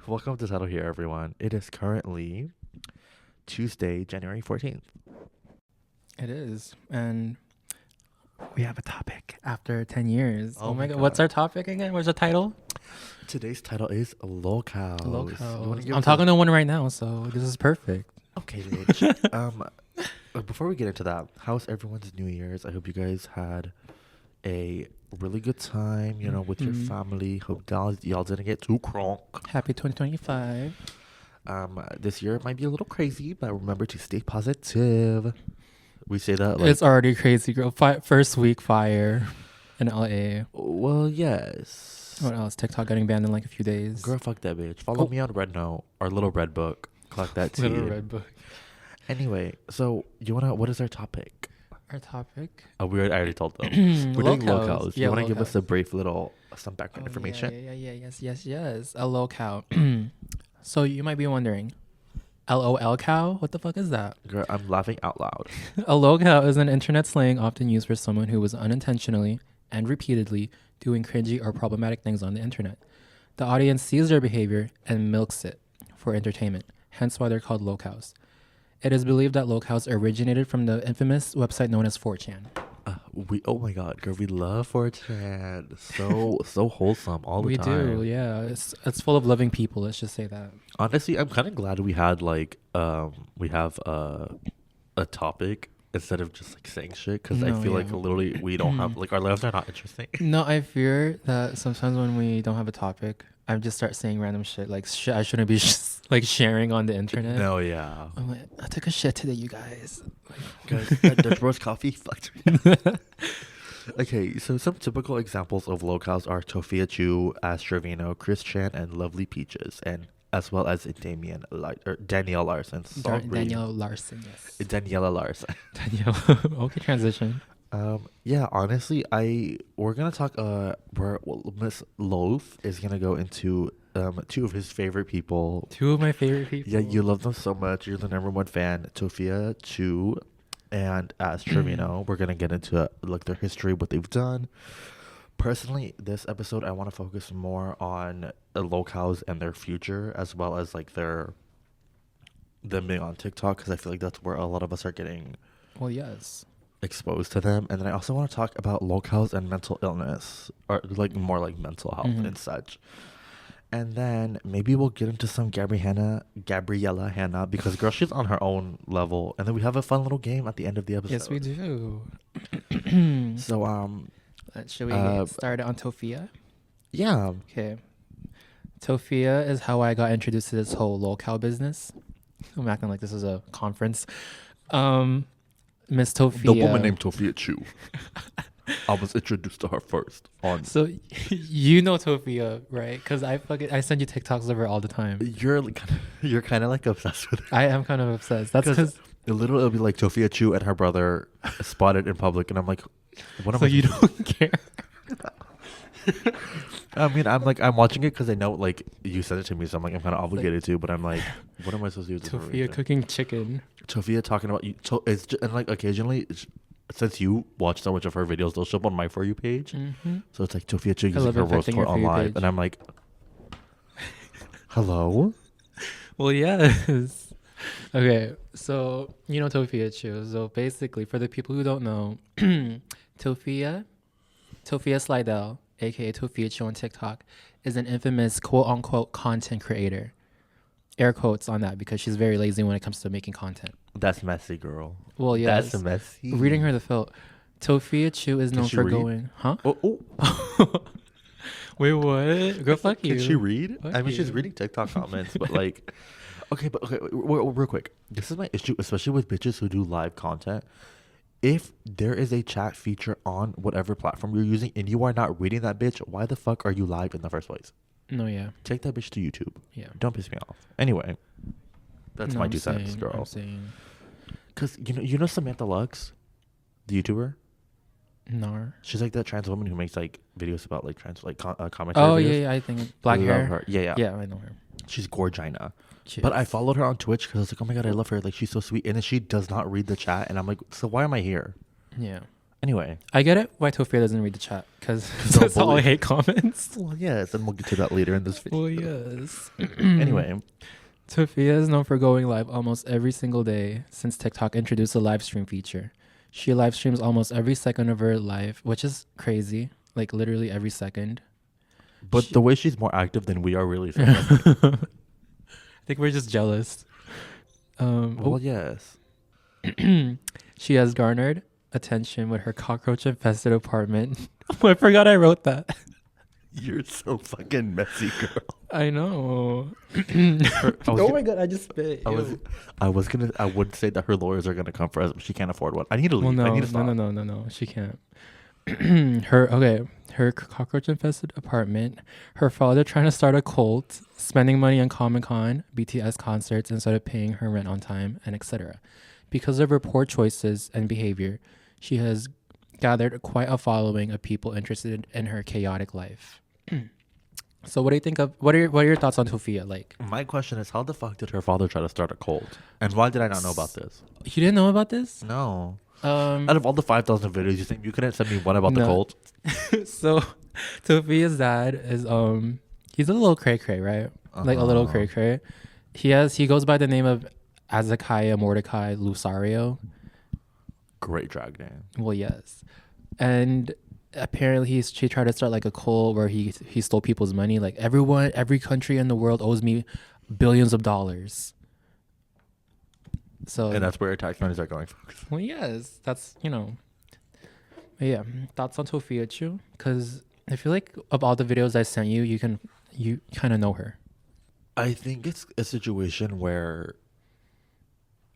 Welcome to Settle Here, everyone. It is currently Tuesday, January 14th. It is. And we have a topic after 10 years. Oh Oh, my my God. God. What's our topic again? What's the title? Today's title is LolCows. You wanna LolCows. give I'm us talking to one right now, so this is perfect. Okay, Mitch. Before we get into that, how's everyone's New Year's? I hope you guys had a really good time, with your family. Hope y'all didn't get too crunk. Happy 2025. This year might be a little crazy, but remember to stay positive. We say that like, It's already crazy, girl. First week fire in LA. well, yes. What else? TikTok getting banned in like a few days. Girl, fuck that bitch. Follow me on Red Note, our little red book. Collect that tea. Little red book. Anyway, so what is our topic? Our topic? I already told them. We're doing LolCows. Yeah, You want to give us LolCows. a brief little, some background information? Yes. A LolCow. So you might be wondering, LOL cow? What the fuck is that? Girl, I'm laughing out loud. A LolCow is an internet slang often used for someone who was unintentionally and repeatedly doing cringy or problematic things on the internet. The audience sees their behavior and milks it for entertainment, hence why they're called LolCows. It is believed that LolCows originated from the infamous website known as 4chan. Oh my god, girl, we love 4chan. So wholesome all the We time. do, yeah. It's full of loving people, let's just say that. Honestly, I'm kind of glad we had we have a topic instead of just like saying shit, because I No, feel yeah. like literally we don't have like our lives are not interesting. No, I fear that sometimes when we don't have a topic, I just start saying random shit like shit I shouldn't be like sharing on the internet. No, yeah. I'm like, I took a shit today, you guys. Guys, that Dutch Bros coffee fucked me. Okay, so some typical examples of LolCows are Tofia Chu, Astrovino, Chris Chan, and Lovely Peaches, and as well as Danielle Larson. Danielle Larson, yes. Daniela Larson. Danielle. Okay, transition. Yeah, honestly, we're gonna talk. Miss Loaf is gonna go into two of his favorite people. Two of my favorite people. Yeah, you love them so much. You're the number one fan, Tofia Chu and Astrovino. We're gonna get into like their history, what they've done. Personally, this episode I want to focus more on LolCows and their future, as well as like them being on TikTok, because I feel like that's where a lot of us are getting Well, yes. exposed to them. And then I also want to talk about LolCows and mental illness, or like more like mental health and such. And then maybe we'll get into some Gabriella Hannah, because girl, she's on her own level. And then we have a fun little game at the end of the episode. Yes, we do. So Should we get started on Tofia? yeah. Okay. Tofia is how I got introduced to this whole LolCow business. I'm acting like this is a conference. Miss Tofia. The woman named Tofia Chu. I was introduced to her first on. So you know Tofia, right? Because I send you TikToks of her all the time. You're kind of like obsessed with her. I am kind of obsessed. That's because It'll be like Tofia Chu and her brother spotted in public, and I'm like, what am so I? you don't care. I mean, I'm watching it because I know like you sent it to me, so I'm like I'm kind of obligated to. But I'm like, what am I supposed to do with this Tofia information? cooking chicken. Tofia talking about you. And like occasionally, since you watch so much of her videos, they'll show up on my For You page. So it's like Tofia Chu using love her roast infecting tour your For on You live, page. and I'm like, hello. Well, yes. Okay, so you know Tofia Chu. So basically, for the people who don't know, Tofia Slidell, aka Tofia Chu on TikTok, is an infamous quote-unquote content creator. Air quotes on that because she's very lazy when it comes to making content. That's messy, girl. Well, yes. That's messy. Reading her the fill. Tofia Chu is known she for read? going, huh? Oh. Wait, what? Girl, fuck you. Can she read? Fuck I mean, she's you. reading TikTok comments, but like, okay, real quick. This is my issue, especially with bitches who do live content. If there is a chat feature on whatever platform you're using and you are not reading that bitch, why the fuck are you live in the first place? No, yeah. Take that bitch to YouTube. Yeah. Don't piss me off. Anyway, that's No, my I'm 2 cents, saying- girl. I'm saying, Because you know Samantha Lux, the YouTuber. Nar. She's like that trans woman who makes like videos about like trans commentary. Oh, videos. yeah, I think black Love hair. her. Yeah. Yeah, I know her. She's gorgina. She But I is. followed her on Twitch because I was like, oh my god, I love her. Like she's so sweet, and then she does not read the chat, and I'm like, so why am I here? Yeah. Anyway. I get it why Tofia doesn't read the chat because Don't it's all bully. hate comments. Well, yes, and we'll get to that later in this video. Well, yes. Anyway. Tofia is known for going live almost every single day since TikTok introduced the live stream feature. She live streams almost every second of her life, which is crazy. Like literally every second. But the way she's more active than we are really I think we're just jealous. Well, yes. She has garnered attention with her cockroach-infested apartment. I forgot I wrote that. You're so fucking messy, girl. I know. Oh my god, I just spit. I would say that her lawyers are gonna come for us, but she can't afford one. I need to leave. Well, I need to stop. no. She can't. Her cockroach-infested apartment. Her father trying to start a cult, spending money on Comic-Con, BTS concerts instead of paying her rent on time, and etc. Because of her poor choices and behavior, she has gathered quite a following of people interested in her chaotic life. So what do you think of what are your thoughts on Tofia? Like, My question is, how the fuck did her father try to start a cult? And why did I not know about this? you didn't know about this? No. Out of all the 5,000 videos, you think you couldn't send me one about the No. cult? So Tofia's dad is he's a little cray cray, right? Like a little cray cray. He goes by the name of Azakiah Mordecai Lusario. Great drag name. Well, yes. And apparently she tried to start like a cult where he stole people's money. Like every country in the world owes me billions of dollars. So And that's where your tax monies are going, folks. well, yes, that's But yeah, thoughts on Tofia Chu? Because I feel like of all the videos I sent you, you kind of know her. I think it's a situation where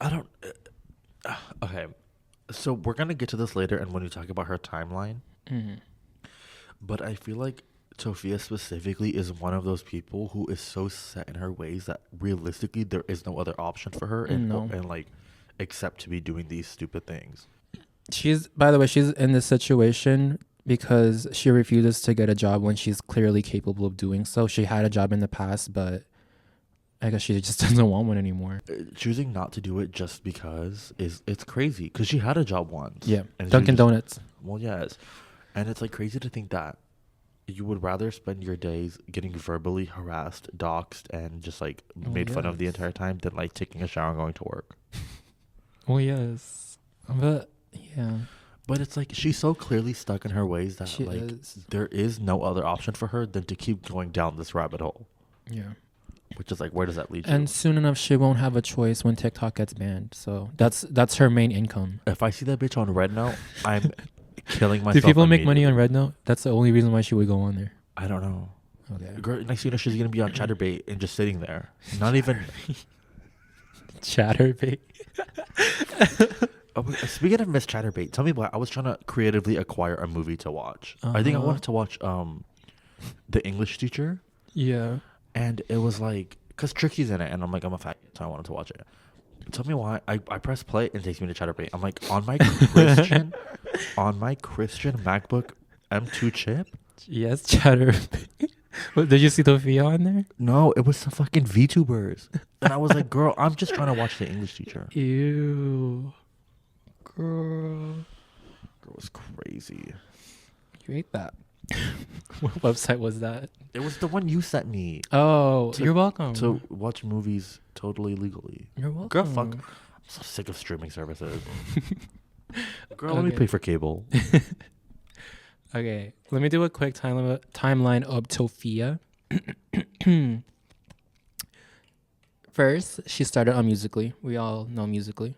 I don't. Okay, so we're gonna get to this later, and when we talk about her timeline. Mm-hmm. But I feel like Tofia specifically is one of those people who is so set in her ways that realistically there is no other option for her, and like except to be doing these stupid things. By the way, she's in this situation because she refuses to get a job when she's clearly capable of doing so. She had a job in the past, but I guess she just doesn't want one anymore. Choosing not to do it just because it's crazy because she had a job once. Yeah, and Dunkin' Donuts. Well, yes, and it's like crazy to think that you would rather spend your days getting verbally harassed, doxxed, and just like made fun of the entire time than like taking a shower and going to work. Well, yes, but yeah. But it's like she's so clearly stuck in her ways that She like is. there is no other option for her than to keep going down this rabbit hole. Yeah. Which is like, where does that lead And to? soon enough, she won't have a choice when TikTok gets banned. So that's her main income. If I see that bitch on Red Note, I'm killing myself. Do people make money on immediately. Red Note? That's the only reason why she would go on there. I don't know. Okay. Girl, next thing you know, she's gonna be on ChatterBait and just sitting there, not even. Chatterbait. Oh, speaking of Miss ChatterBait, tell me why I was trying to creatively acquire a movie to watch. I think I wanted to watch The English Teacher. Yeah. And it was like, because Tricky's in it, and I'm like, I'm a fat kid, so I wanted to watch it. Tell me why. I press play and it takes me to ChatterBait. I'm like, on my Christian MacBook M2 chip? Yes, Chatterbait. What, did you see Tofia on there? No, it was some fucking VTubers. And I was like, girl, I'm just trying to watch The English Teacher. Ew. Girl. Girl was crazy. You ate that. What website was that? It was the one you sent me. Oh, you're welcome. To watch movies totally legally. You're welcome. Girl, fuck. I'm so sick of streaming services. Girl, let me pay for cable. Okay, let me do a quick timeline of Tofia. First, she started on Musical.ly. We all know Musical.ly.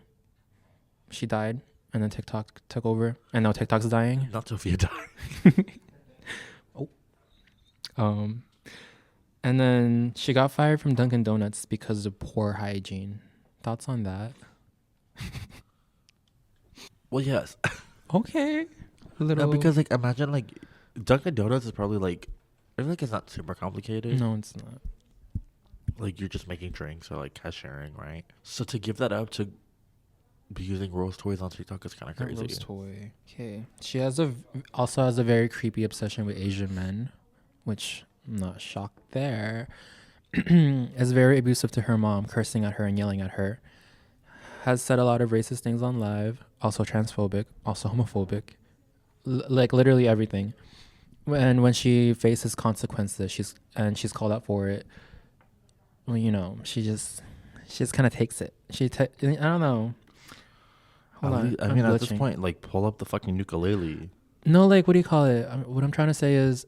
She died, and then TikTok took over, and now TikTok's dying. Not Sophia died. And then she got fired from Dunkin' Donuts because of poor hygiene. Thoughts on that? Well, yes. Okay. No, because like imagine like Dunkin' Donuts is probably like I feel like it's not super complicated. No, it's not. Like you're just making drinks or like cashiering, right? So to give that up to be using Rose toys on TikTok is kind of crazy. Rose toy. Okay. She also has a very creepy obsession with Asian men, which I'm not shocked there. Is very abusive to her mom, cursing at her and yelling at her. Has said a lot of racist things on live. Also transphobic. Also homophobic. like literally everything. And when she faces consequences, she's called out for it. Well, she just kind of takes it. I don't know. Hold on, I I'm mean, at this glitching. point, like, pull up the fucking ukulele. No, like, what do you call it? What I'm trying to say is,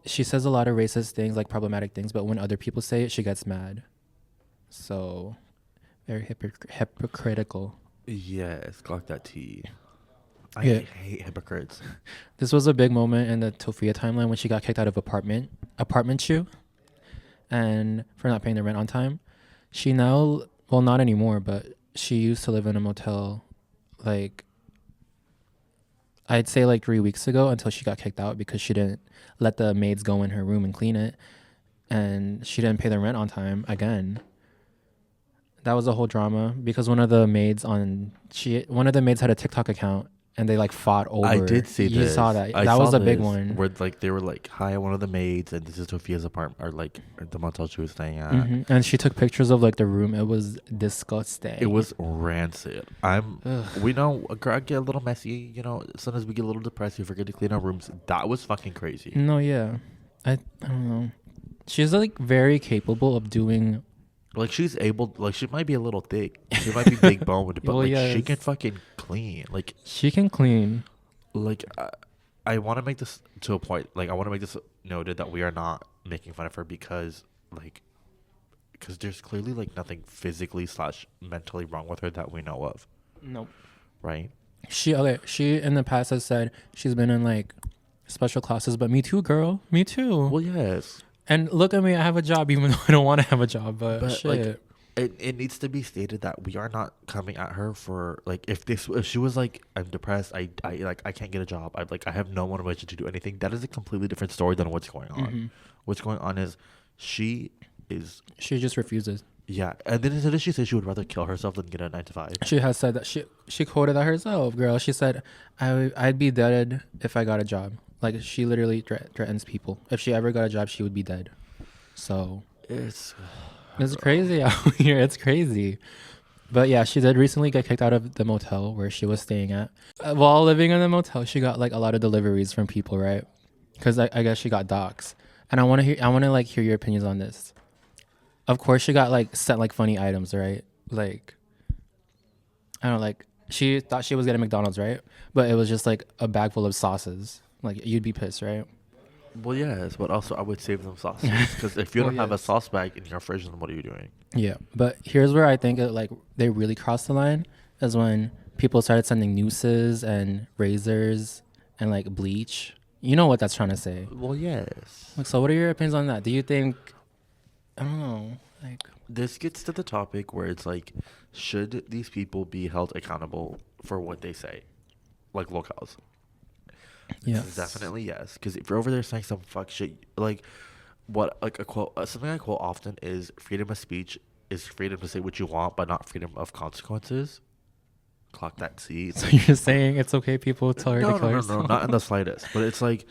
she says a lot of racist things, like problematic things, but when other people say it, she gets mad. So, very hypocritical. Yes, clock that T. I Yeah. hate hypocrites. This was a big moment in the Tofia timeline when she got kicked out of apartment shoe, and for not paying the rent on time. She now, well, not anymore, but she used to live in a motel, like, I'd say like 3 weeks ago, until she got kicked out because she didn't let the maids go in her room and clean it, and she didn't pay the rent on time again. That was a whole drama because one of the maids had a TikTok account, and they like fought over. I did see You this. saw that. I That saw was a big this, one. where like they were like, "Hi, one of the maids, and this is Sophia's apartment, or like the motel she was staying at." And she took pictures of like the room. It was disgusting. It was rancid. We know a girl get a little messy. You know, sometimes we get a little depressed. We forget to clean our rooms. That was fucking crazy. No, yeah, I don't know. She's like very capable of doing. Like she's able, like she might be a little thick. She might be big boned, but Well, like she yes. can fucking clean. She can clean. Like I want to make this to a point. Like I want to make this noted that we are not making fun of her because there's clearly like nothing physically / mentally wrong with her that we know of, Nope. right? She in the past has said she's been in like special classes, but me too, girl. Me too. Well, yes, And look at me, I have a job even though I don't want to have a job, but shit. like it needs to be stated that we are not coming at her for like if she was like, I'm depressed, I can't get a job, I have no motivation to do anything. That is a completely different story than what's going on. What's going on is she just refuses. yeah, and then didn't she say she would rather kill herself than get a 9 to 5? She has said that she quoted that herself, girl. She said, I'd be dead if I got a job. Like she literally threatens people. If she ever got a job, she would be dead. So It's crazy out here. It's crazy. But yeah, she did recently get kicked out of the motel where she was staying at. While living in the motel, she got like a lot of deliveries from people, right? Because I guess she got docs. And I want to like hear your opinions on this. Of course, she got like sent like funny items, right? Like, I don't know, like she thought she was getting McDonald's, right? But it was just like a bag full of sauces. Like you'd be pissed, right? well, yes, but also I would save them sauces because if you Well, don't have a yes. sauce bag in your fridge, then what are you doing? Yeah, but here's where I think like they really crossed the line is when people started sending nooses and razors and like bleach. You know what that's trying to say. Well, yes. Like, so what are your opinions on that? Do you think, I don't know, like, This gets to the topic where it's like, should these people be held accountable for what they say, like LolCows? yeah, Definitely yes. Because if you're over there saying some fuck shit, like what, like a quote, something I quote often is freedom of speech is freedom to say what you want, but not freedom of consequences. Clock that C. So you're saying it's okay people tell her to kill No, herself? not in the slightest. But it's like,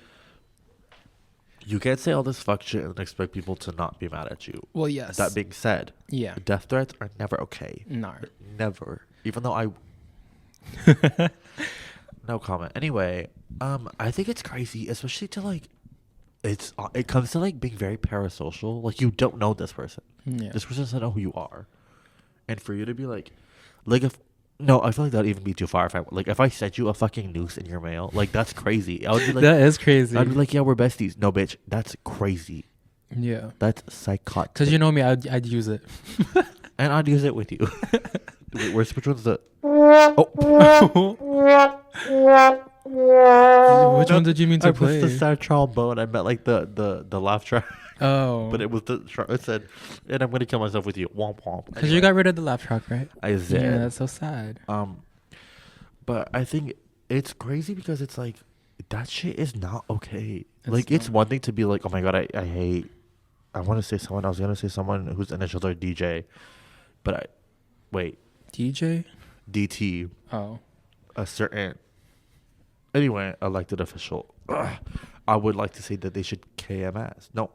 you can't say all this fuck shit and expect people to not be mad at you. Well, yes. That being said, Yeah. death threats are never okay. No. Never. Even though no comment. Anyway, I think it's crazy, especially to like, it comes to like being very parasocial. Like you don't know this person. Yeah. This person doesn't know who you are, and for you to be like if. No, I feel like that'd even be too far. If I sent you a fucking noose in your mail, like that's crazy. I would be like, that is crazy. I'd be like, yeah, we're besties. No, bitch, that's crazy. Yeah. That's psychotic. Because you know me, I'd use it. And I'd use it with you. Wait, which one's the? Which one did you mean to I play? was the sad trombone. I meant like the laugh track. Oh. But it was it said, and I'm gonna kill myself with you. Womp womp. Because you got rid of the laugh track, right? I did. Yeah, that's so sad. But I think it's crazy because it's like that shit is not okay. It's It's not. one thing to be like, oh my god, I hate. I want to say someone. I was gonna say someone whose initials are DJ, but wait, DJ? DT. Oh. A certain. Anyway, elected official. I would like to say that they should KMS. No,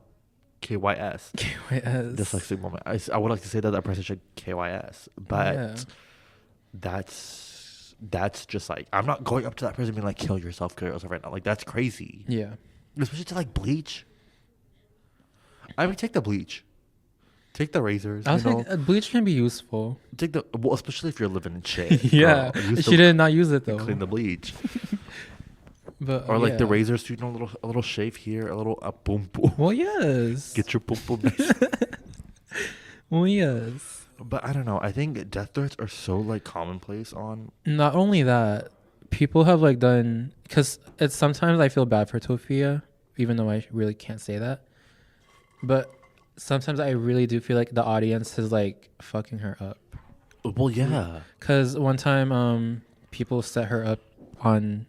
KYS. KYS. Dyslexic moment. I would like to say that person should KYS, but Yeah. that's that's just like, I'm not going up to that person and being like, kill yourself right now. Like, that's crazy. Yeah. Especially to like bleach. I mean, take the bleach. Take the razors. I was like, bleach can be useful. Take the, well, especially if you're living in shade. Yeah. She did not use it though. Clean the bleach. But Or like the razors, you know, a little shave here, a little boom boom. Well, yes. Get your boom boom nice. Well, yes. But I don't know. I think death threats are so like commonplace on. Not only that, people have like done, because it's sometimes I feel bad for Tofia, even though I really can't say that. But sometimes I really do feel like the audience is like fucking her up. Well, yeah. Because one time, people set her up on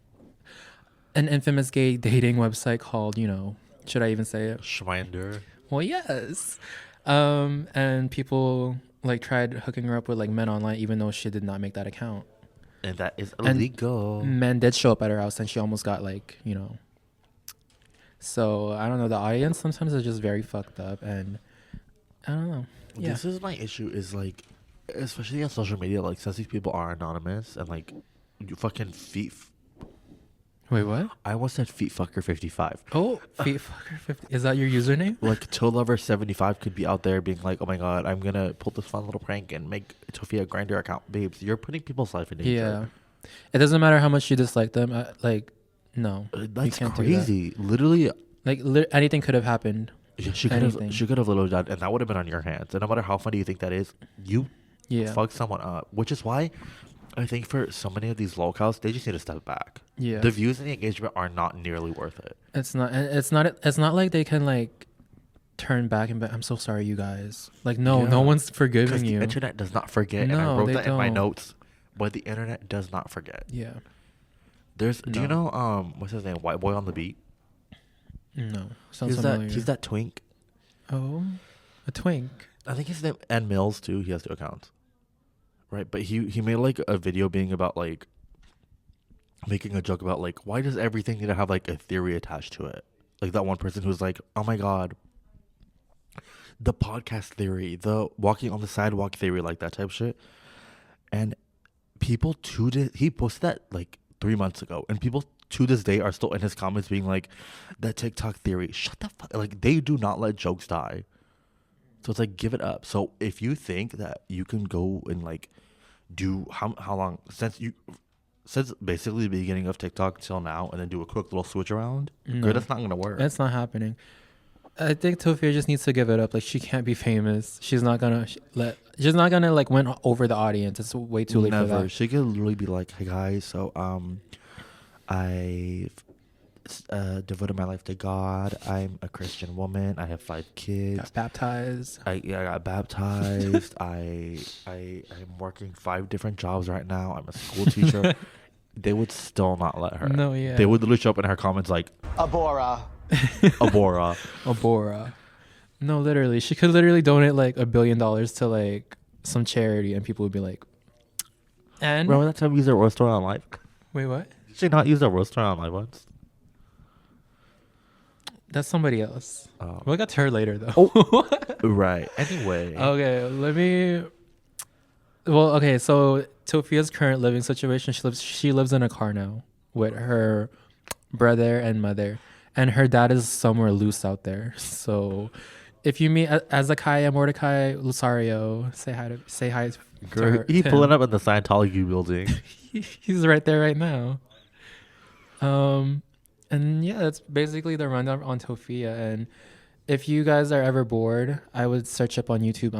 an infamous gay dating website called, you know, should I even say it? Schminder. Well, yes. And people like tried hooking her up with like men online, even though she did not make that account. And that is illegal. And men did show up at her house, and she almost got like, you know. So I don't know. The audience sometimes is just very fucked up, and I don't know. Yeah. This is my issue. Is like, especially on social media, like since these people are anonymous and like, you fucking feet. Wait, what? I almost said feet fucker 55. Oh, feet fucker 50. Is that your username? Like toe lover 75 could be out there being like, oh my god, I'm gonna pull this fun little prank and make Tofia Grinder account. Babes, you're putting people's life in danger. Yeah. It doesn't matter how much you dislike them. Like, no. That's crazy. That. Literally, like anything could have happened. Yeah, she could have literally done, and that would have been on your hands. And no matter how funny you think that is, you fucked someone up. Which is why I think for so many of these LolCows, they just need to step back. Yeah, the views and the engagement are not nearly worth it. It's not. And it's not like they can like turn back and be, I'm so sorry, you guys. Like, no one's forgiving you. The internet does not forget, and I wrote that in my notes. But the internet does not forget. Yeah. Do you know what's his name? White Boy on the Beat. No, sounds familiar. He's that twink. Oh, a twink. I think his name and Mills too. He has 2 accounts. Right, but he made like a video being about like making a joke about like, why does everything need to have like a theory attached to it? Like that one person who's like, oh my god, the podcast theory, the walking on the sidewalk theory, like that type of shit. And people he posted that like 3 months ago, and people to this day are still in his comments being like, that TikTok theory, shut the fuck. Like, they do not let jokes die. So it's like, give it up. So if you think that you can go and like do how long since basically the beginning of TikTok till now, and then do a quick little switch around, that's not gonna work. It's not happening. I think Tofia just needs to give it up. Like, she can't be famous. She's not gonna like win over the audience. It's way too late for that. She could literally be like, hey guys, so I've devoted my life to God. I'm a Christian woman. I have 5 kids. Got baptized. I got baptized. I'm working 5 different jobs right now. I'm a school teacher. They would still not let her. No, yeah. They would literally show up in her comments like, Abora. Abora. Abora. No, literally. She could literally donate like $1 billion to like some charity, and people would be like, and remember that time we used a roast on live? Wait, what? Did she not use a roast on live once? That's somebody else. Oh. We'll get to her later though. Oh. Right. Anyway. Okay, okay, so Tofia's current living situation, she lives in a car now with her brother and mother, and her dad is somewhere loose out there. So if you meet Azakaya Mordecai Lusario, say hi to her. He pulling up in the Scientology building. He's right there right now. And yeah, that's basically the rundown on Tofia. And if you guys are ever bored, I would search up on YouTube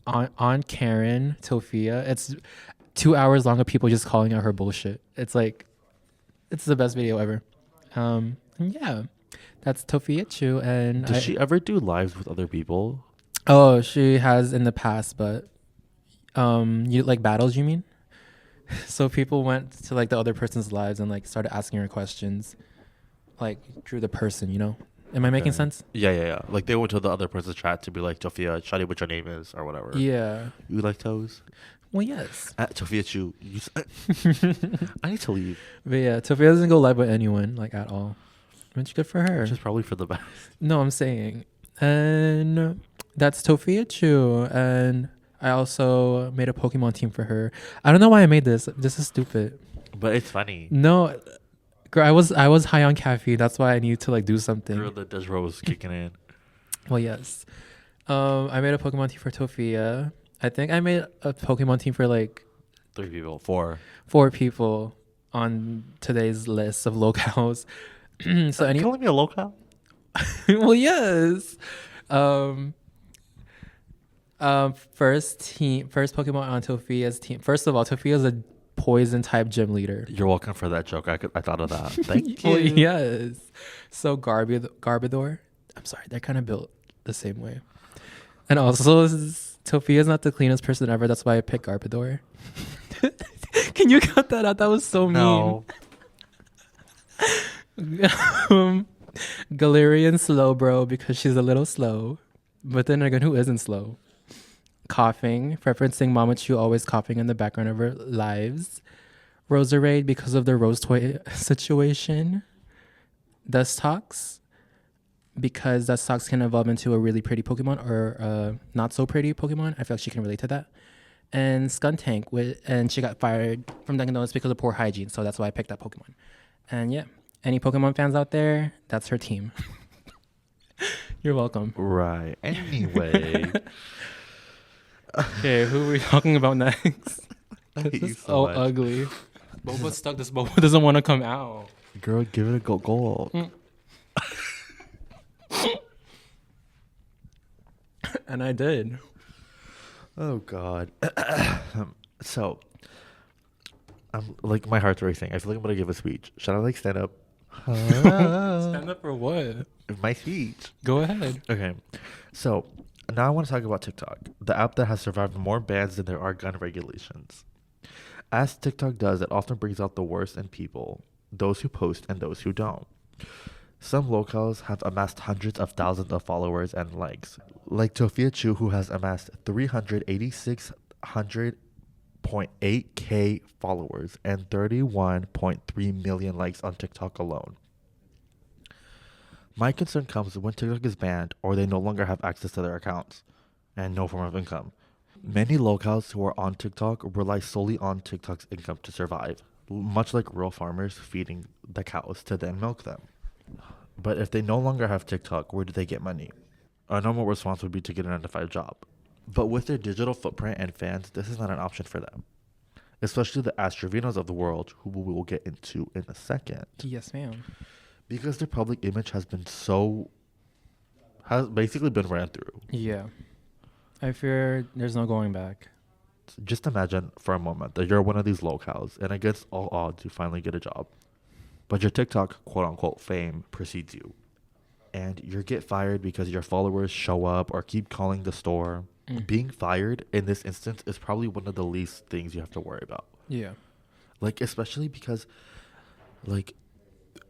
on Karen Tofia. It's 2 hours long of people just calling out her bullshit. It's like, it's the best video ever. And yeah, that's Tofia Chu. And does she ever do lives with other people? Oh, she has in the past, but you like battles, you mean? So people went to like the other person's lives and like started asking her questions, like through the person, you know? Am I making sense? Yeah. Like they went to the other person's chat to be like, Tofia, shout out what your name is or whatever. Yeah. You like toes? Well, yes. Tofia Chu. I need to leave. But yeah, Tofia doesn't go live with anyone like at all. Which good for her. Which is probably for the best. No, I'm saying. And that's Tofia Chu. And I also made a Pokemon team for her. I don't know why I made this. This is stupid. But it's funny. No, girl, I was high on caffeine. That's why I need to like do something. Girl, the Desro was kicking in. Well, yes. I made a Pokemon team for Tofia. I think I made a Pokemon team for like 3 people, 4. 4 people on today's list of LolCows. So any calling me a LolCow? well, yes. First Pokemon on Tofia's team. First of all, Tofia's a poison type gym leader. You're welcome for that joke. I thought of that. Thank you. Well, yes. So Garbodor. I'm sorry, they're kind of built the same way. And also, Tofia's not the cleanest person ever. That's why I picked Garbodor. Can you cut that out? That was so No. mean. Galarian Slowbro because she's a little slow. But then again, who isn't slow? Coughing, referencing Mama Chu always coughing in the background of her lives. Roserade because of the Rose Toy situation. Dustox because Dustox can evolve into a really pretty Pokemon or a not so pretty Pokemon. I feel like she can relate to that. And Skuntank, and she got fired from Dunkin' Donuts because of poor hygiene. So that's why I picked that Pokemon. And yeah, any Pokemon fans out there, that's her team. You're welcome. Right. Anyway. Okay, who are we talking about next? I hate This you is so so much. ugly. Boba's stuck. This Boba doesn't want to come out. Girl, give it a go. And I did. Oh, God. So, I'm like, my heart's racing. I feel like I'm going to give a speech. Should I like stand up? Stand up for what? My speech. Go ahead. Okay. So, now I want to talk about TikTok, the app that has survived more bans than there are gun regulations. As TikTok does, it often brings out the worst in people, those who post and those who don't. Some locals have amassed hundreds of thousands of followers and likes, like Tofia Chu, who has amassed 386.8k followers and 31.3 million likes on TikTok alone. My concern comes when TikTok is banned or they no longer have access to their accounts and no form of income. Many locals who are on TikTok rely solely on TikTok's income to survive, much like rural farmers feeding the cows to then milk them. But if they no longer have TikTok, where do they get money? A normal response would be to get a 9-to-5 job. But with their digital footprint and fans, this is not an option for them. Especially the Astrovinos of the world, who we will get into in a second. Yes, ma'am. Because their public image has basically been ran through. Yeah. I fear there's no going back. Just imagine for a moment that you're one of these locals, and against all odds, you finally get a job. But your TikTok, quote-unquote, fame precedes you. And you get fired because your followers show up or keep calling the store. Being fired, in this instance, is probably one of the least things you have to worry about. Yeah. Like, especially because, like,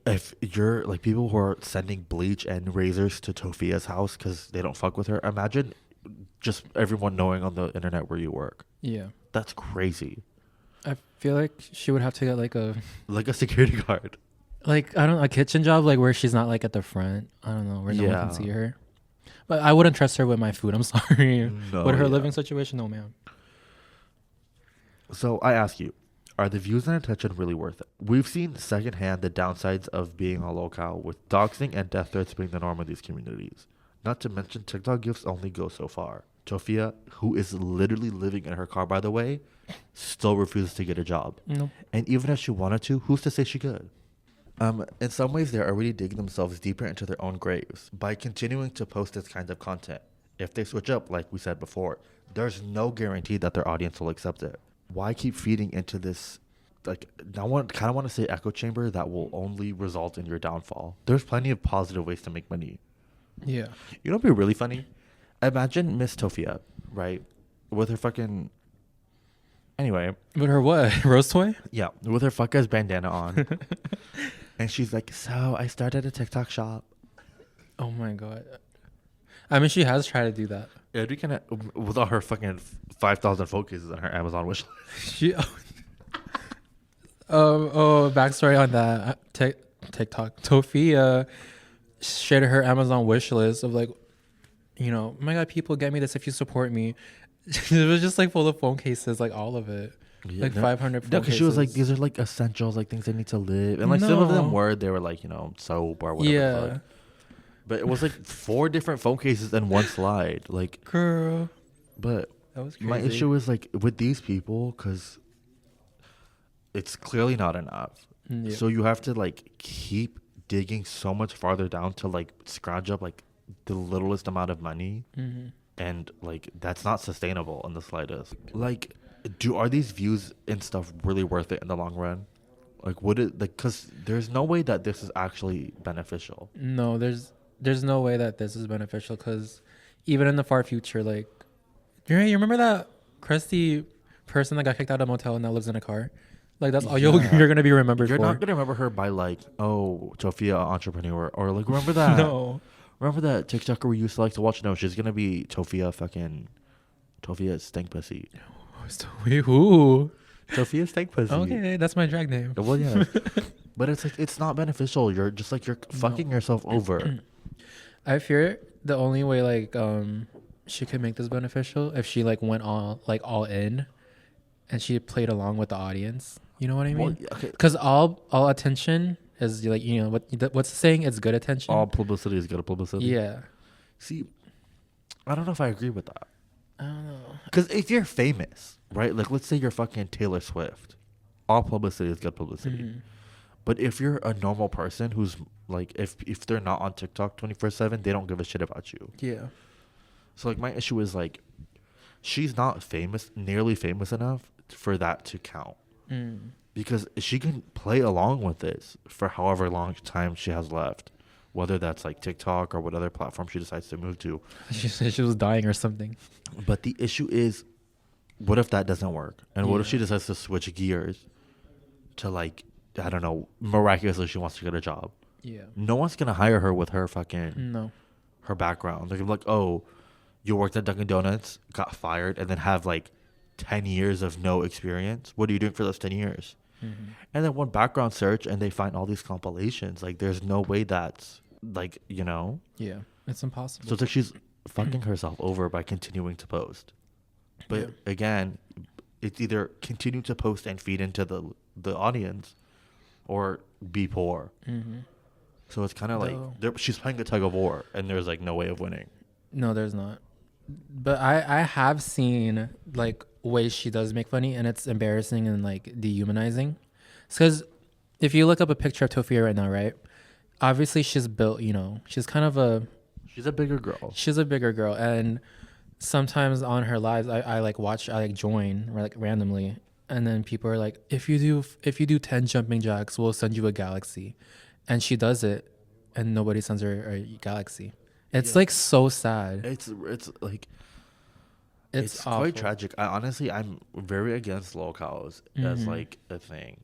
if you're, like, people who are sending bleach and razors to Tofia's house because they don't fuck with her, imagine just everyone knowing on the internet where you work. Yeah. That's crazy. I feel like she would have to get like a security guard. like a kitchen job like where she's not like at the front. I don't know, where no one can see Yeah. her. But I wouldn't trust her with my food. I'm sorry. No, With her yeah. living situation, no ma'am. So I ask you, are the views and attention really worth it? We've seen secondhand the downsides of being a locale, with doxing and death threats being the norm in these communities. Not to mention, TikTok gifts only go so far. Tofia, who is literally living in her car, by the way, still refuses to get a job. Nope. And even if she wanted to, who's to say she could? In some ways, they're already digging themselves deeper into their own graves by continuing to post this kind of content. If they switch up, like we said before, there's no guarantee that their audience will accept it. Why keep feeding into this, like, I kind of want to say echo chamber that will only result in your downfall? There's plenty of positive ways to make money. Yeah. You know what'd be really funny? Imagine Miss Tofia, right? With her fucking... Anyway. But her what? Rose toy? Yeah, with her fuck-ass bandana on. And she's like, so I started a TikTok shop. Oh my god. I mean, she has tried to do that. Yeah, we can, with all her fucking 5,000 focuses on her Amazon wish list. She. Backstory on that. TikTok. Tofia shared her Amazon wish list of like, you know, oh my god, people get me this if you support me. It was just like full of phone cases, like all of it. Yeah, Like no, 500 no, phone because she was like, cases. these are like essentials, like things they need to live, and like some of them No. were, they were like, soap or whatever the fuck. Yeah. But it was like 4 different phone cases in one slide, like. Girl. But That was my crazy. issue is like with these people, because it's clearly not enough. Yeah. So you have to like keep digging so much farther down to like scrounge up like the littlest amount of money, Mm-hmm. and like that's not sustainable in the slightest. Like, are these views and stuff really worth it in the long run? Like, would it, like, because there's no way that this is actually beneficial. No, there's no way that this is beneficial because even in the far future, like, you remember that crusty person that got kicked out of a motel and now lives in a car? Like, that's all Yeah. you're gonna be remembered You're for. not gonna remember her by like, oh, Sophia entrepreneur, or like remember that No. remember that TikToker we used to like to watch? No, she's gonna be Tofia Stank Pussy. Wait, who? Tofia Stank Pussy. Okay, that's my drag name. Well, yeah. But it's like, it's not beneficial. You're just like, you're fucking yourself over. I fear the only way like she could make this beneficial if she like went all in and she played along with the audience. You know what I Well, mean? okay. Because all attention is like, what's the saying? It's good attention. All publicity is good publicity. Yeah. See, I don't know if I agree with that. I don't know. Because if you're famous, right? Like, let's say you're fucking Taylor Swift. All publicity is good publicity. Mhm. But if you're a normal person who's like, if they're not on TikTok 24/7, they don't give a shit about you. Yeah. So like, my issue is like, she's not nearly famous enough for that to count. Mm. Because she can play along with this for however long time she has left, whether that's like TikTok or what other platform she decides to move to. She said she was dying or something. But the issue is, what if that doesn't work? And what if Yeah. she decides to switch gears to like, I don't know, miraculously she wants to get a job? Yeah. No one's going to hire her with her fucking, No. her background. They're going to be like, oh, you worked at Dunkin' Donuts, got fired, and then have like 10 years of no experience. What are you doing for those 10 years? Mm-hmm. And then one background search and they find all these compilations. Like, there's no way that's like, Yeah. It's impossible. So it's like she's fucking herself over by continuing to post. But Yeah. again, it's either continue to post and feed into the audience, or be poor. Mm-hmm. So it's kind of No. like she's playing a tug of war, and there's like no way of winning. No, there's not. But I have seen like ways she does make funny, and it's embarrassing and like dehumanizing. Because if you look up a picture of Tofia right now, right? Obviously, she's built. She's kind of She's a bigger girl. she's a bigger girl, and sometimes on her lives, I like watch, I like join like randomly, and then people are like, if you do 10 jumping jacks, we'll send you a galaxy, and she does it, and nobody sends her a galaxy. It's Yeah. like so sad. It's like It's quite awful. tragic. I'm very against LolCows as Mhm. like a thing.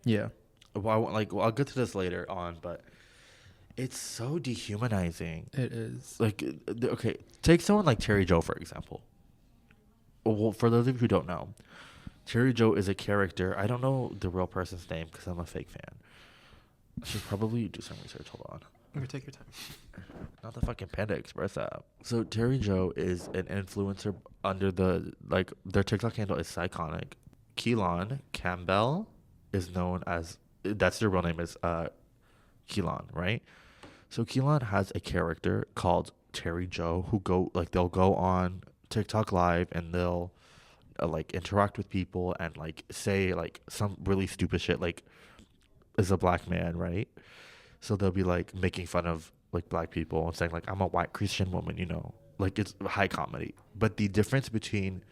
Yeah. Well, I'll get to this later on, but it's so dehumanizing. It is. Like, okay, take someone like Terry Joe, for example. Well, for those of you who don't know, Terry Joe is a character. I don't know the real person's name because I'm a fake fan. I should probably do some research. Hold on. Take your time. Not the fucking Panda Express app. So Terry Joe is an influencer under their TikTok handle is Psychonic. Keelan Campbell is known as, that's their real name, is Keelan, right? So Keelan has a character called Terry Joe who they'll go on TikTok live and they'll like interact with people and like say like some really stupid shit, like, is a black man, right? So they'll be like making fun of like black people and saying like, I'm a white Christian woman, like it's high comedy. But the difference between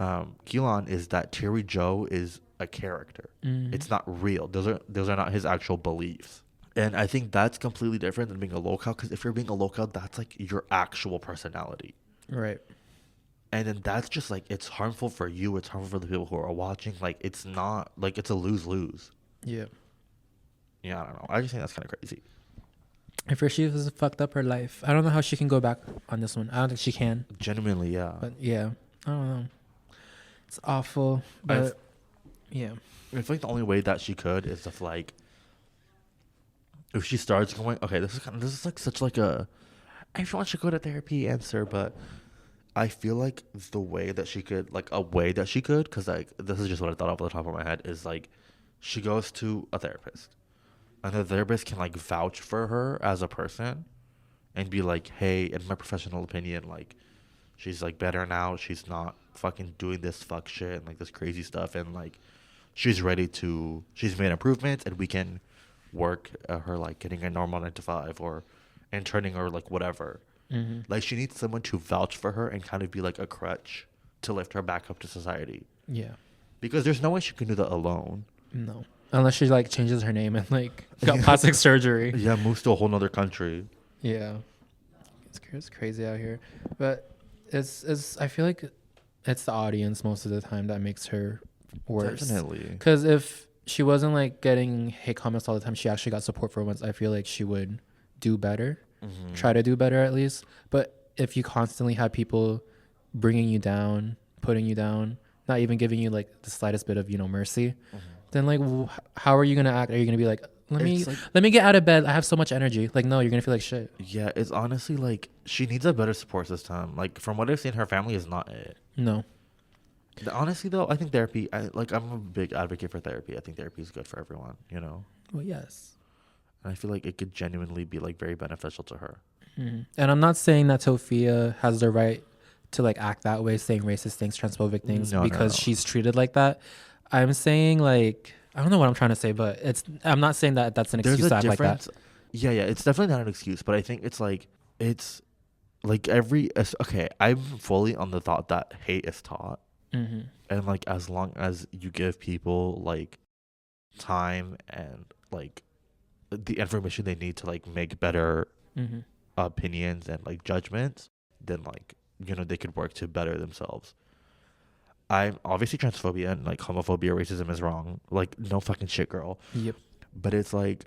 Keelan is that Terry Joe is a character. Mhm. It's not real. Those are not his actual beliefs. And I think that's completely different than being a LolCow, because if you're being a LolCow, that's like your actual personality. Right. And then that's just like, it's harmful for you. It's harmful for the people who are watching. Like, it's not like, it's a lose-lose. Yeah. Yeah, I don't know. I just think that's kind of crazy. I fear she has fucked up her life. I don't know how she can go back on this one. I don't think she can. Genuinely, yeah. But yeah, I don't know. It's awful. But yeah. I feel like the only way that she could is if she starts going, okay, this is like such like a, everyone should go to therapy answer, but I feel like the way that she could, like a way that she could, because like this is just what I thought off the top of my head, is like she goes to a therapist, and the therapist can like vouch for her as a person, and be like, hey, in my professional opinion, like she's like better now. She's not fucking doing this fuck shit and like this crazy stuff, and like she's ready to. She's made improvements, and we can work her like getting a normal 9 to 5 or interning or like whatever. Mm-hmm. Like she needs someone to vouch for her and kind of be like a crutch to lift her back up to society. Yeah. Because there's no way she can do that alone. No. Unless she like changes her name and like got plastic surgery. Yeah, moves to a whole nother country. Yeah. It's crazy out here. But it's I feel like it's the audience most of the time that makes her worse. Definitely. Because if she wasn't like getting hate comments all the time, she actually got support for once, I feel like she would do better. Mm-hmm. Try to do better at least. But if you constantly have people bringing you down, putting you down, not even giving you like the slightest bit of mercy, Mm-hmm. then like how are you gonna act? Are you gonna be like, let It's me get out of bed, I have so much energy? Like, no, you're gonna feel like shit. Yeah, it's honestly like she needs a better support system. Like from what I've seen, her family is not it. No. Honestly though, I think therapy. I'm a big advocate for therapy. I think therapy is good for everyone. Well, yes. And I feel like it could genuinely be like very beneficial to her. Mm-hmm. And I'm not saying that Sophia has the right to like act that way, saying racist things, transphobic things, because she's treated like that. I'm saying like, I don't know what I'm trying to say, but I'm not saying that that's an excuse to act like that. Yeah, it's definitely not an excuse, but I think it's like okay, I'm fully on the thought that hate is taught. Mm-hmm. And like as long as you give people like time and like the information they need to like make better Mm-hmm. opinions and like judgments, then like they could work to better themselves. I'm obviously transphobia and like homophobia, racism is wrong. Like no fucking shit, girl. Yep. But it's like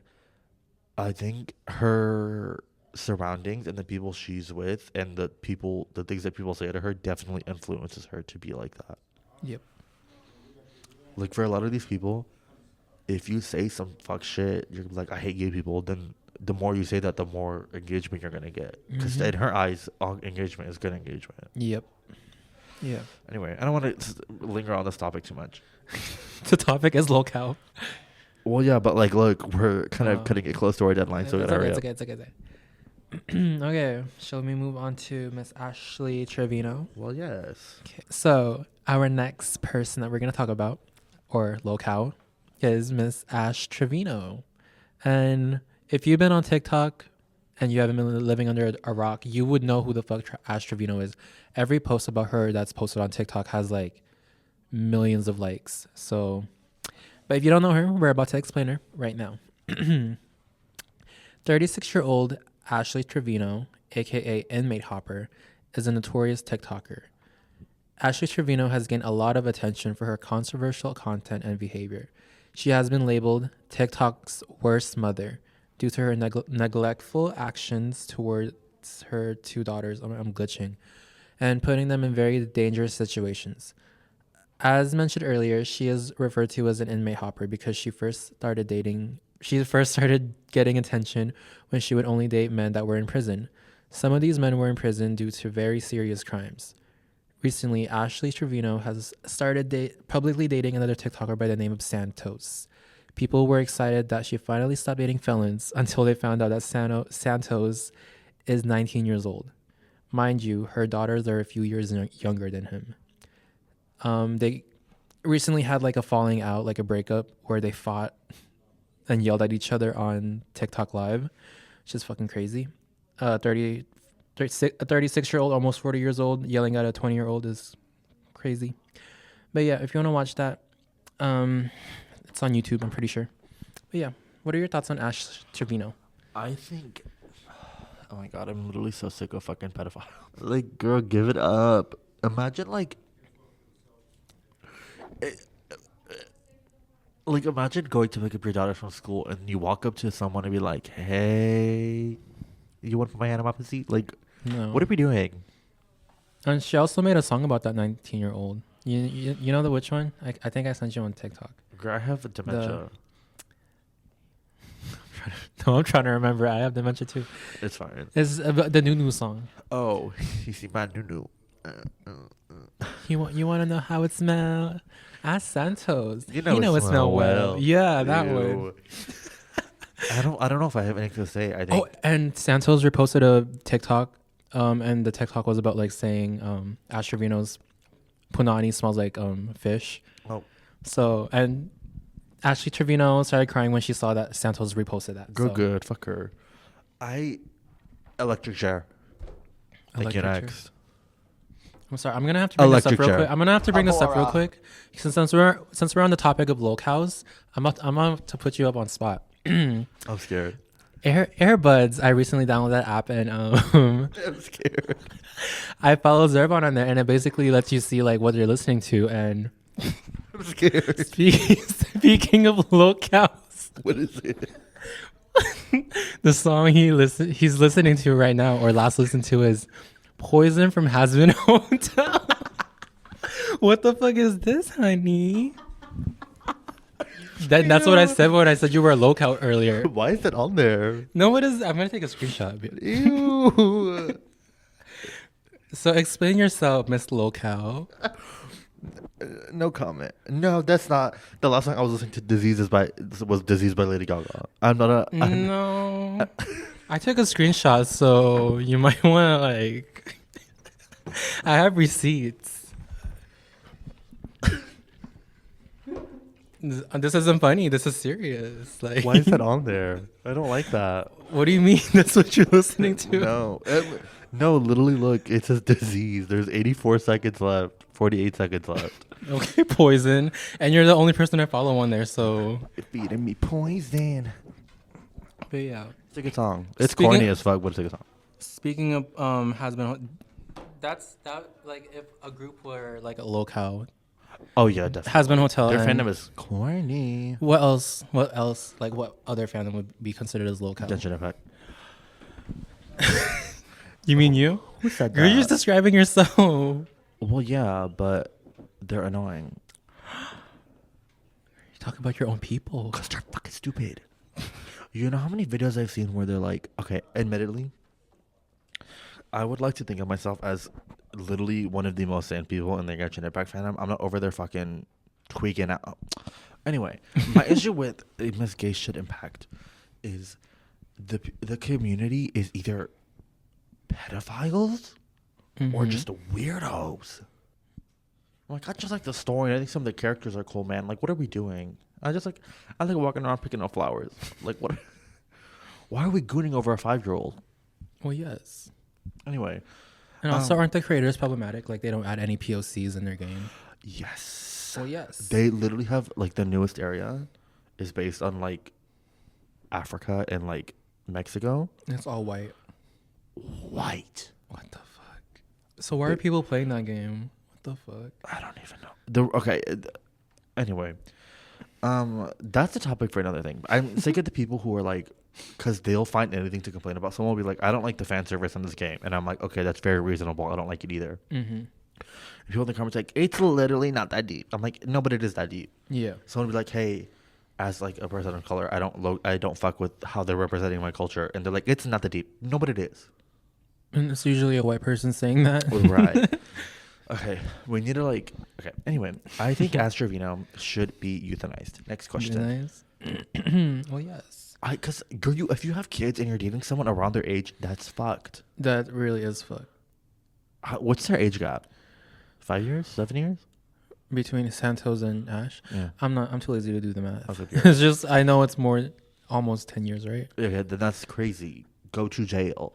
I think her surroundings and the people she's with and the things that people say to her definitely influences her to be like that. Yep. Like for a lot of these people, if you say some fuck shit, you're like, I hate gay people, then the more you say that, the more engagement you're gonna get. Because Mm-hmm. in her eyes, all engagement is good engagement. Yep. Yeah. Anyway, I don't want to linger on this topic too much. The topic is LolCow. Well, yeah, but like, look, we're kind of cutting it close to our deadline, so we gotta hurry up. It's okay. Okay, shall we move on to Miss Ashley Trevino? Well, yes. Okay, so our next person that we're gonna talk about, or LolCow, is Miss Ash Trevino. And if you've been on TikTok and you haven't been living under a rock, you would know who the fuck Ash Trevino is. Every post about her that's posted on TikTok has like millions of likes. So, but if you don't know her, we're about to explain her right now. 36-year-old Ashley Trevino, aka Inmate Hopper, is a notorious TikToker. Ashley Trevino has gained a lot of attention for her controversial content and behavior. She has been labeled TikTok's worst mother due to her neglectful actions towards her 2 daughters. I'm glitching. And putting them in very dangerous situations. As mentioned earlier, she is referred to as an inmate hopper because she first started getting attention when she would only date men that were in prison. Some of these men were in prison due to very serious crimes. Recently, Ashley Trevino has started publicly dating another TikToker by the name of Santos. People were excited that she finally stopped dating felons until they found out that Santos is 19 years old. Mind you, her daughters are a few years younger than him. They recently had like a falling out, like a breakup, where they fought and yelled at each other on TikTok Live, which is fucking crazy. A 36-year-old, almost 40 years old, yelling at a 20-year-old is crazy. But yeah, if you want to watch that, it's on YouTube, I'm pretty sure. But yeah, what are your thoughts on Ash Trevino? I think, oh my god, I'm literally so sick of fucking pedophiles. Like, girl, give it up. Imagine imagine going to pick up your daughter from school and you walk up to someone and be like, hey, you want to put my hand on my pussy? Like, No. what are we doing? And she also made a song about that 19-year-old. You know which one? I think I sent you on TikTok. Girl, I have dementia. No, I'm trying to remember. I have dementia too. It's fine. It's about the new song. Oh, you see my new. You want to know how it smells? Ask Santos. You know, it smell well. Yeah, that one. Ew. I don't know if I have anything to say. I think. Oh, and Santos reposted a TikTok, and the TikTok was about like saying, Ash Trevino's punani smells like fish. Oh, So and Ashley Trevino started crying when she saw that Santos reposted that. go so. good. Fuck her. Electric chair. Thank you. Electric chair. Next. I'm sorry. I'm gonna have to bring Electric this up real chair. quick. I'm gonna have to bring this up real quick. Since we're on the topic of LolCows, I'm about to put you up on spot. I'm scared. Airbuds. I recently downloaded that app and I'm scared. I follow Zerbon on there, and it basically lets you see like what you're listening to. And I'm scared. speaking of LolCows, What is it? the song he's listening to right now or last listened to is Poison from Hasbin Hotel. What the fuck is this, honey? That's what I said when I said you were a LolCow earlier. Why is it on there? No, what is? I'm gonna take a screenshot. Ew. So explain yourself, Miss LolCow. No comment. No, that's not. The last song I was listening to was Disease by Lady Gaga. I'm not a. No. I took a screenshot, so you might want to like. I have receipts. This isn't funny. This is serious. Like, Why is that on there? I don't like that. What do you mean? That's what you're listening to? No. No, literally, look. It says Disease. There's 84 seconds left. 48 seconds left. Okay, Poison, and you're the only person I follow on there. So Feeding me poison. but yeah. It's a good song. It's Speaking- corny as fuck, but it's a good song. Speaking of has been. That's like if a group were like a LolCow. Oh yeah, definitely. Has been Hotel. Their and fandom is corny. What else? What else? Like what other fandom would be considered as LolCow? Genshin Impact. You mean you? Who said that? You're just describing yourself. Well, yeah, but they're annoying. You talk about your own people. Because they're fucking stupid. You know how many videos I've seen where they're like, okay, admittedly, I would like to think of myself as literally one of the most sane people in the Genshin Impact fandom. I'm not over there fucking tweaking out. Anyway, my issue with Miss Genshin Impact is the community is either pedophiles or just weirdos. I'm like, I just like the story. I think some of the characters are cool, man. Like, what are we doing? I like walking around picking up flowers. Like, what? Why are we gooning over a 5-year-old? Well, yes. Anyway. And also, aren't the creators problematic? Like, they don't add any POCs in their game. Yes. Well, yes. They literally have, like, the newest area is based on, like, Africa and, like, Mexico. It's all white. White. What the fuck? So why are people playing that game? What the fuck? I don't even know. Anyway. That's a topic for another thing. I'm sick of the people who are like, because they'll find anything to complain about. Someone will be like, I don't like the fan service in this game. And I'm like, okay, that's very reasonable. I don't like it either. Mm-hmm. And people in the comments like, it's literally not that deep. I'm like, no, but it is that deep. Yeah. Someone will be like, hey, as like a person of color, I don't fuck with how they're representing my culture. And they're like, it's not that deep. No, but it is. And it's usually a white person saying that. Right. Okay, we need to like. Okay, anyway, I think Astrovino should be euthanized. Next question. Nice. Well, yes. Because girl, if you have kids and you're dating someone around their age, that's fucked. That really is fucked. What's their age gap? 5 years? 7 years? Between Santos and Ash. Yeah. I'm too lazy to do the math. Okay, It's just I know it's almost 10 years, right? Okay, then that's crazy. Go to jail.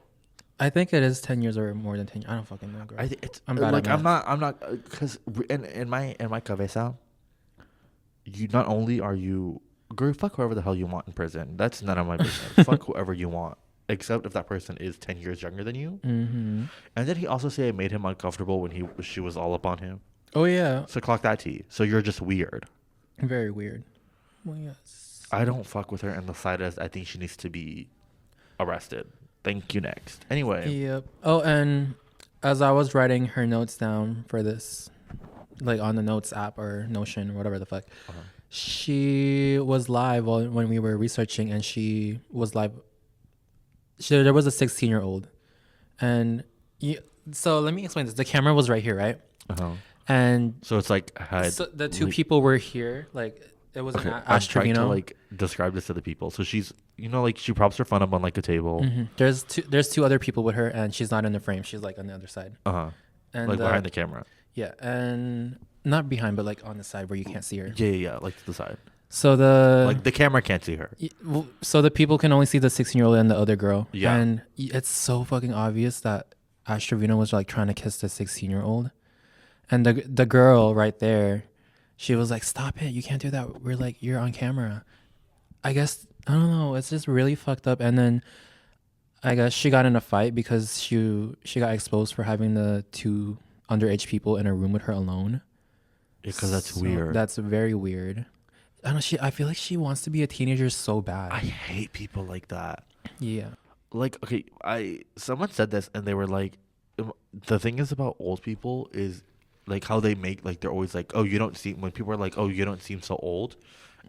I think it is 10 years or more than 10 years. I don't fucking know, girl. I think it's I'm bad like at math. I'm not because in my cabeza, you not only are you girl, fuck whoever the hell you want in prison. That's none of my business. Fuck whoever you want, except if that person is 10 years younger than you. Mm-hmm. And then he also say it made him uncomfortable when she was all up on him. Oh yeah, So clock that T. So you're just weird. very weird. Well, yes. I don't fuck with her in the slightest. I think she needs to be arrested. Thank you. Next. Anyway. Yep. Oh, and as I was writing her notes down for this, like on the notes app or Notion or whatever the fuck, she was live when we were researching, and she was live. There was a 16-year-old, and So let me explain this. The camera was right here, right? Uh-huh. And So it's like had so the two like, people were here. Like it was okay, an I'm Ash trying to Trevino. like describe this to the people. So she's like she props her phone up on like a table. There's two other people with her, and she's not in the frame. She's like on the other side. Uh-huh. And Like behind the camera. yeah, and not behind, but like on the side where you can't see her. Yeah, like to the side. So Like the camera can't see her. so the people can only see the 16-year-old and the other girl. Yeah. And it's so fucking obvious that Ash Trevino was like trying to kiss the 16-year-old, and the girl right there, she was like, "Stop it! You can't do that. We're like, you're on camera." I guess I don't know. It's just really fucked up. And then I guess she got in a fight because she got exposed for having the two underage people in a room with her alone. Because that's So weird. That's very weird. I don't know. I feel like she wants to be a teenager so bad. I hate people like that. Yeah. Like, okay, someone said this and they were like, the thing is about old people is like how they make, like, they're always like, oh, you don't seem, when people are like, oh, you don't seem so old,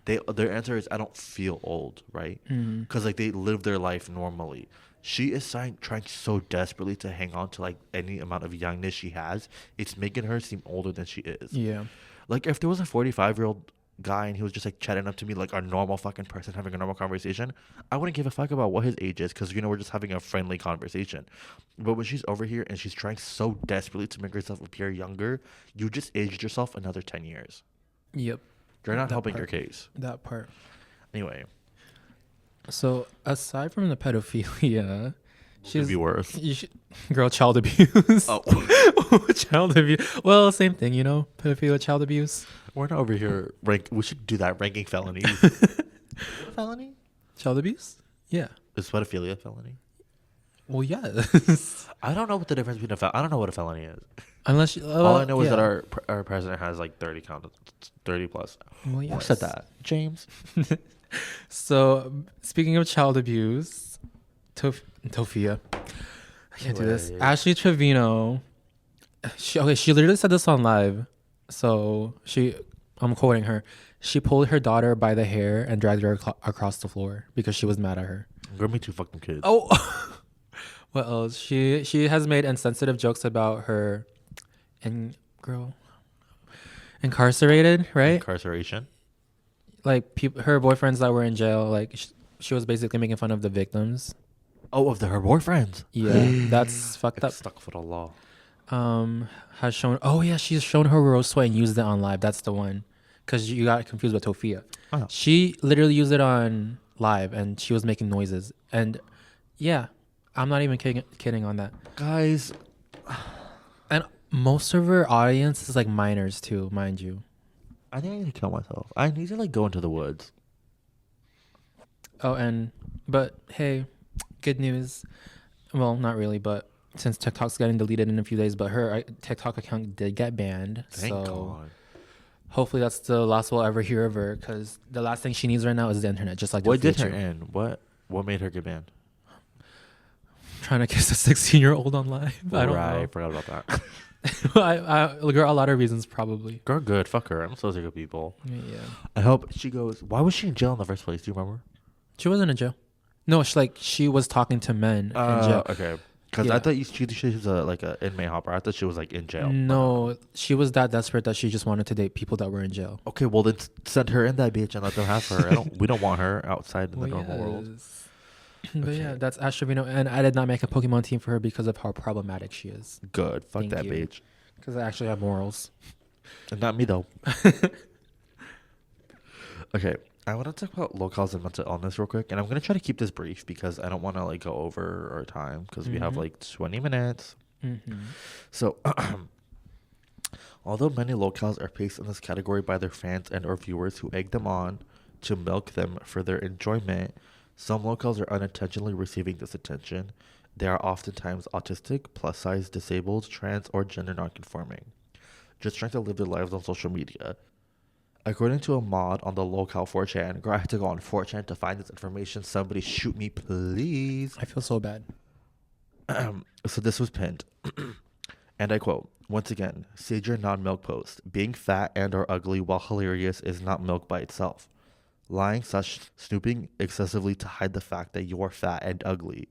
their answer is, I don't feel old, right? Because like they live their life normally. She is trying so desperately to hang on to like any amount of youngness she has. It's making her seem older than she is. Yeah. Like if there was a 45-year-old guy and he was just like chatting up to me like a normal fucking person having a normal conversation, I wouldn't give a fuck about what his age is, because we're just having a friendly conversation. But when she's over here and she's trying so desperately to make herself appear younger, you just aged yourself another 10 years. Yep. You're not That helping part. your case. That part. Anyway, So aside from the pedophilia, should be worse. Girl, child abuse. Oh, Child abuse. Well, same thing, pedophilia, child abuse. we're not over here. We should do that, ranking felonies. Felony? Child abuse? Yeah. Is pedophilia a felony? Well, yes. I don't know what the difference between I don't know what a felony is. Unless All I know is that our president has like 30 plus. Well, Who yes. said that? James. So speaking of child abuse, Tofia. I can't do this. Wait. Ashley Trevino. She literally said this on live. So I'm quoting her. She pulled her daughter by the hair and dragged her across the floor because she was mad at her. Girl, me too fucking kids. Oh, what else? She has made insensitive jokes about her, incarcerated, right? Incarceration. Like her boyfriends that were in jail. Like she was basically making fun of the victims. Oh, of her boyfriends. Yeah, that's fucked up. Stuck for the law. Has shown. Oh yeah, she's shown her rose sweat and used it on live. That's the one, because you got confused with Tofia. Oh. She literally used it on live, and she was making noises. And yeah, I'm not even kidding on that. Guys, And most of her audience is like minors too, mind you. I think I need to kill myself. I need to like go into the woods. Oh, but hey, good news. Well, not really, but since TikTok's getting deleted in a few days, but her TikTok account did get banned. Thank so God. hopefully that's the last we'll ever hear of her, because the last thing she needs right now is the internet, just like What did her future. in? What made her get banned? Trying to kiss a 16-year-old online. I don't I know. forgot about that. Girl, a lot of reasons probably. Girl, good. Fuck her. I'm so sick of people. Yeah. I hope she goes. Why was she in jail in the first place? Do you remember? She wasn't in jail. No, she was talking to men in jail. Okay. Because Yeah. I thought she was a inmate hopper. I thought she was like in jail. No, she was that desperate that she just wanted to date people that were in jail. Okay, well then send her in that bitch and let them have her. We don't want her outside in the normal world. But Okay. yeah, that's Ash Trevino, and I did not make a Pokemon team for her because of how problematic she is. Good. Fuck Thank that you. bitch. Because I actually have morals. And not me though. Okay, I want to talk about LolCows and mental illness real quick, and I'm gonna try to keep this brief because I don't want to like go over our time because we have like 20 minutes. Mm-hmm. So, although many LolCows are placed in this category by their fans and or viewers who egg them on to milk them for their enjoyment, some LolCows are unintentionally receiving this attention. They are oftentimes autistic, plus-size, disabled, trans, or gender nonconforming, just trying to live their lives on social media. According to a mod on the LolCow 4chan, girl, I had to go on 4chan to find this information. Somebody shoot me, please. I feel so bad. So this was pinned. And I quote, once again, sage your non-milk post. Being fat and or ugly while hilarious is not milk by itself. Lying / snooping excessively to hide the fact that you're fat and ugly,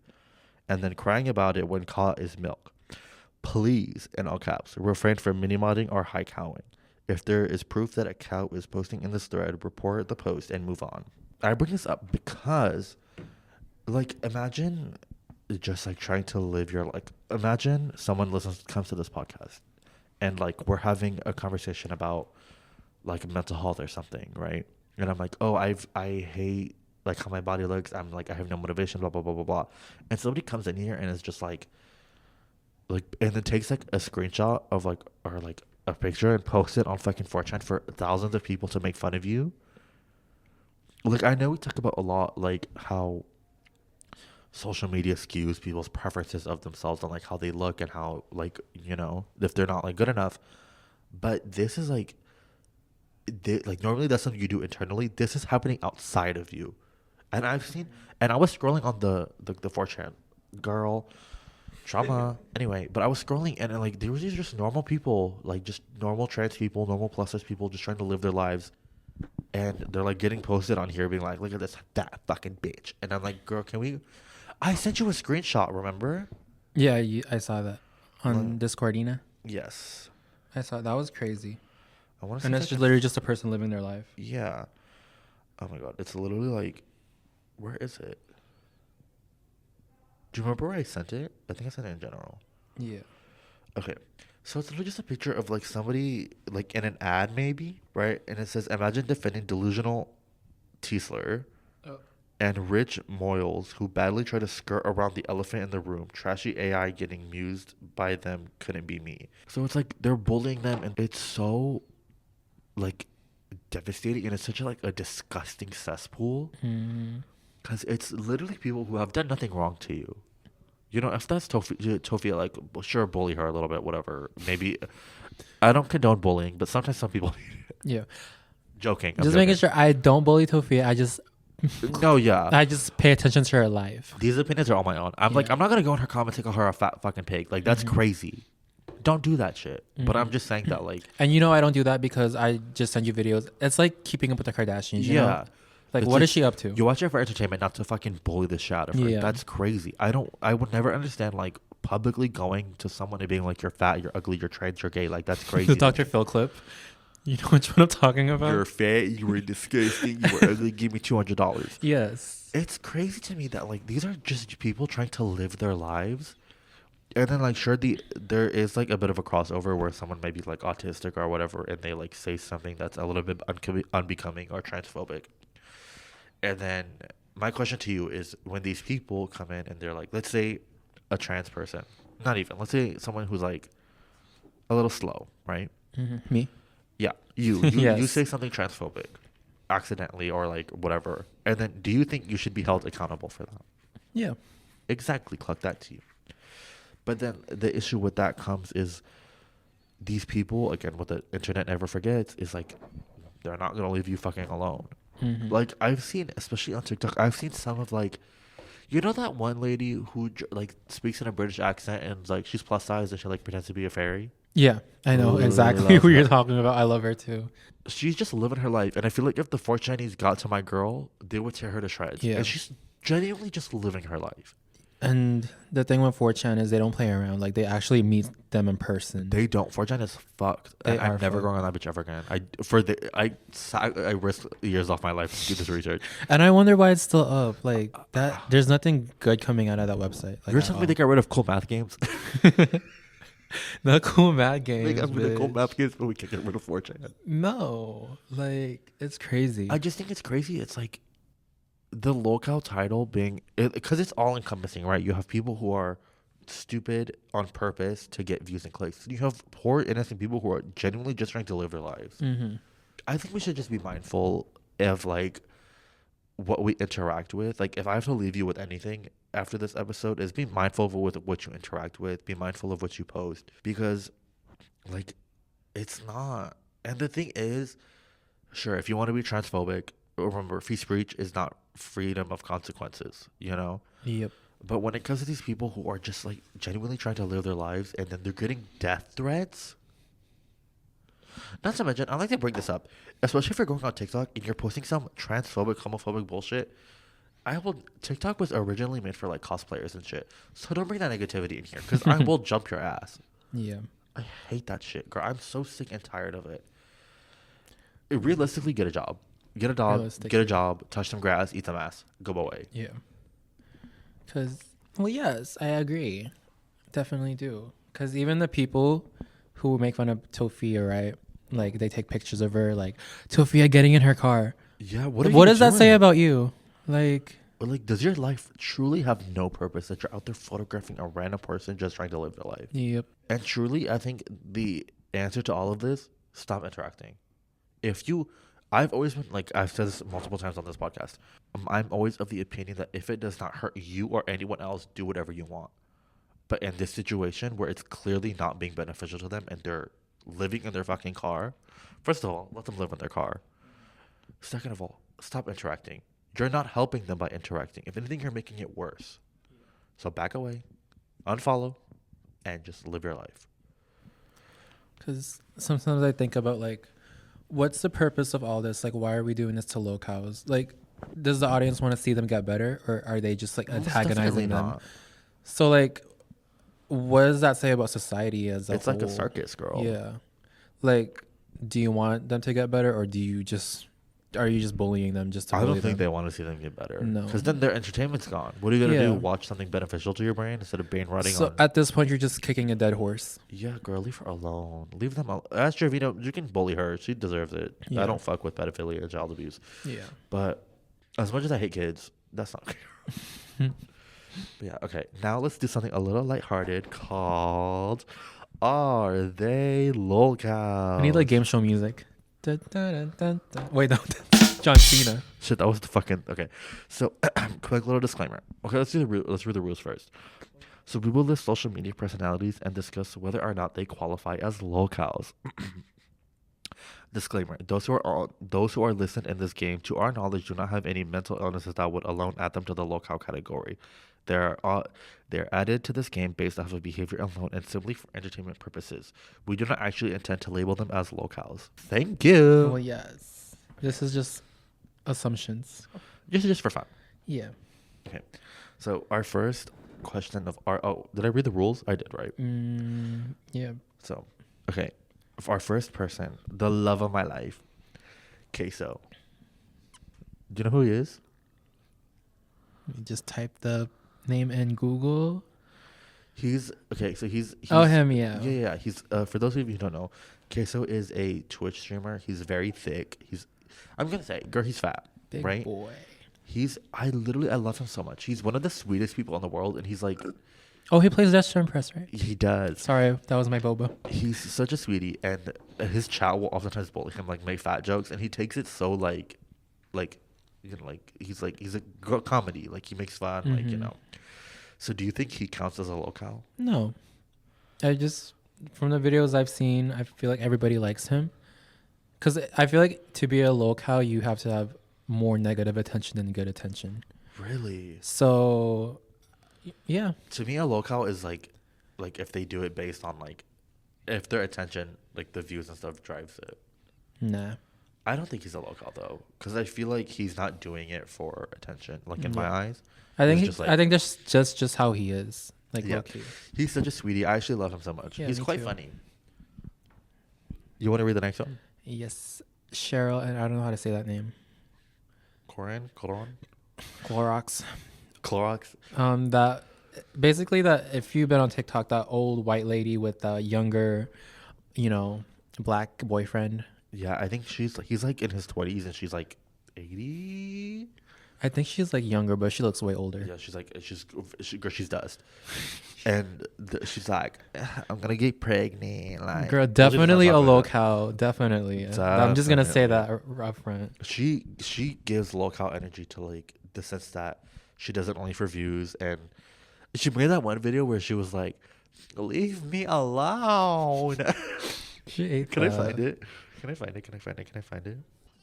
and then crying about it when caught is milk. Please, in all caps, refrain from mini-modding or high-cowing. If there is proof that a cow is posting in this thread, report the post and move on. I bring this up because, like, imagine just, like, trying to live your, like, imagine someone comes to this podcast, and, like, we're having a conversation about, like, mental health or something, right? And I'm like, oh, I hate, like, how my body looks. I'm like, I have no motivation, blah, blah, blah, blah, blah. And somebody comes in here and is just like, and then takes, like, a screenshot of, like, or, like, a picture and posts it on fucking 4chan for thousands of people to make fun of you. Like, I know we talk about a lot, like, how social media skews people's preferences of themselves and, like, how they look and how, like, you know, if they're not, like, good enough. But this is, like, like, normally that's something you do internally. This is happening outside of you. And I've seen, and I was scrolling on the 4chan, girl, trauma, anyway, but I was scrolling and, like, there was these just normal people, like, just normal trans people, normal plus size people just trying to live their lives. And they're, like, getting posted on here being like, look at this fat fucking bitch. And I'm like, girl, I sent you a screenshot, remember? Yeah, I saw that on Discordina. Yes. I saw that was crazy. I want to. And it's just literally just a person living their life. Yeah. Oh my god, it's literally like, where is it? Do you remember where I sent it? I think I sent it in general. Yeah. Okay. So it's literally just a picture of, like, somebody, like, in an ad maybe, right? And it says, imagine defending delusional Teesler and rich moils who badly try to skirt around the elephant in the room. Trashy AI getting mused by them couldn't be me. So it's like they're bullying them, and it's so, like, devastating, and it's such a disgusting cesspool. Because it's literally people who have done nothing wrong to you. You know, if that's Tofia, like, sure, bully her a little bit, whatever. Maybe. I don't condone bullying, but sometimes some people. Yeah. Joking. Just making sure I don't bully Tofia. I just pay attention to her life. These opinions are all my own. I'm like, I'm not going to go in her comments and call her a fat fucking pig. Like, that's crazy. Don't do that shit. But I'm just saying that, like. And you know I don't do that because I just send you videos. It's like keeping up with the Kardashians, you know? Like, what is she up to? You watch it for entertainment, not to fucking bully the shit out of her. Yeah. That's crazy. I would never understand, like, publicly going to someone and being like, you're fat, you're ugly, you're trans, you're gay. Like, that's crazy. The Dr. Phil clip. You know which one I'm talking about? You're fat, you were disgusting, you were ugly, give me $200. Yes. It's crazy to me that, like, these are just people trying to live their lives. And then, like, sure, there is, like, a bit of a crossover where someone may be, like, autistic or whatever, and they, like, say something that's a little bit unbecoming or transphobic. And then my question to you is, when these people come in and they're like, let's say a trans person, not even, let's say someone who's, like, a little slow, right? Me? Yeah, you Yes. You say something transphobic accidentally or, like, whatever. And then do you think you should be held accountable for that? Yeah. Exactly. Cluck that to you. But then the issue with that comes is these people, again, what the internet never forgets is, like, they're not going to leave you fucking alone. Like, I've seen, especially on TikTok, I've seen some of, like, you know that one lady who, like, speaks in a British accent and, like, she's plus size and she, like, pretends to be a fairy? Yeah, I know exactly who you're talking about. I love her too. She's just living her life. And I feel like if the 4Chinese got to my girl, they would tear her to shreds. Yeah. And she's genuinely just living her life. And the thing with 4chan is they don't play around. Like, they actually meet them in person. They don't. 4chan is fucked. And I'm never going on that bitch ever again. I risked years off my life to do this research. And I wonder why it's still up. Like, that. There's nothing good coming out of that website. Like, You're telling me they got rid of cool math games? Not cool math games. They got rid of cool math games, but we can't get rid of 4chan. No. Like, it's crazy. I just think it's crazy. It's like the LolCow title being, because it's all encompassing, right? You have people who are stupid on purpose to get views and clicks. You have poor innocent people who are genuinely just trying to live their lives. I think we should just be mindful of, like, what we interact with. Like, if I have to leave you with anything after this episode, is be mindful of what you interact with, be mindful of what you post, because, like, it's not. And the thing is, sure, if you want to be transphobic, remember, free speech is not freedom of consequences, you know? Yep. But when it comes to these people who are just, like, genuinely trying to live their lives and then they're getting death threats, not to mention, I like to bring this up, especially if you're going on TikTok and you're posting some transphobic, homophobic bullshit. TikTok was originally made for, like, cosplayers and shit, so don't bring that negativity in here, because I will jump your ass. Yeah. I hate that shit, girl. I'm so sick and tired of it. Realistically, get a job. Get a dog, get a job, touch some grass, eat some ass, go away. Yeah. Because, well, yes, I agree. Definitely do. Because even the people who make fun of Tofia, right? Like, they take pictures of her, like, Tofia getting in her car. Yeah, what does that say about you? Like, does your life truly have no purpose that you're out there photographing a random person just trying to live their life? Yep. And truly, I think the answer to all of this, stop interacting. I've always been, like, I've said this multiple times on this podcast. I'm always of the opinion that if it does not hurt you or anyone else, do whatever you want. But in this situation where it's clearly not being beneficial to them and they're living in their fucking car, first of all, let them live in their car. Second of all, stop interacting. You're not helping them by interacting. If anything, you're making it worse. So back away, unfollow, and just live your life. Because sometimes I think about, like, what's the purpose of all this? Like, why are we doing this to LolCows? Like, does the audience want to see them get better, or are they just, like, antagonizing them? Not. So, like, what does that say about society as a whole? It's like a circus, girl. Yeah. Like, do you want them to get better, or are you just bullying them just to bully them? I don't think they want to see them get better. No. Because then their entertainment's gone. What are you going to do? Watch something beneficial to your brain instead of brain rotting on... So at this point, you're just kicking a dead horse. Yeah, girl, leave her alone. Leave them alone. Ask Trevino, you can bully her. She deserves it. Yeah. I don't fuck with pedophilia and child abuse. Yeah. But as much as I hate kids, that's not fair. Yeah, okay. Now let's do something a little lighthearted called Are They LolCows? I need, like, game show music. Dun, dun, dun, dun, dun. Wait, no. John Cena. Shit, that was the fucking... Okay. So, quick little disclaimer. Okay, let's read the rules first. So, we will list social media personalities and discuss whether or not they qualify as LolCows. Disclaimer: those who are listed in this game, to our knowledge, do not have any mental illnesses that would alone add them to the LolCow category. They're added to this game based off of behavior alone and simply for entertainment purposes. We do not actually intend to label them as LolCows. Thank you. Well, yes. This is just assumptions. Just for fun. Yeah. Okay. So our first question of did I read the rules? I did, right? Yeah. So, okay. For our first person, the love of my life, Queso. Do you know who he is? You just type the name in Google. He's him, yeah. Yeah. He's for those of you who don't know, Queso is a Twitch streamer. He's very thick. I'm gonna say, girl, he's fat. Big right? boy. I love him so much. He's one of the sweetest people in the world, and he's like... Oh, he plays Dexter Impress, right? He does. Sorry, that was my boba. He's such a sweetie, and his chat will oftentimes bully him, like, make fat jokes, and he takes it so, he's a comedy. Like, he makes fun, Mm-hmm. like, you know. So do you think he counts as a LolCow? No. From the videos I've seen, I feel like everybody likes him. Because I feel like to be a LolCow, you have to have more negative attention than good attention. Really? So, yeah. To me, a LolCow is like if they do it based on, like, if their attention, like, the views and stuff drives it. Nah. I don't think he's a LolCow, though, because I feel like he's not doing it for attention, like, in my eyes. I think that's just how he is. Like, yeah. low-key. He's such a sweetie. I actually love him so much. Yeah, He's quite funny. You want to read the next one? Yes. Cheryl, and I don't know how to say that name. Clorox. That basically, that if you've been on TikTok, that old white lady with the younger, black boyfriend. Yeah, I think he's like in his 20s and she's like 80. I think she's like younger, but she looks way older. Yeah, she's dust. And she's like, I'm gonna get pregnant. Like, girl, definitely a LolCow. Definitely. I'm just gonna say that up front. She gives LolCow energy to, like, the sense that she does it only for views, and she made that one video where she was like, "Leave me alone." She ate Can I find it?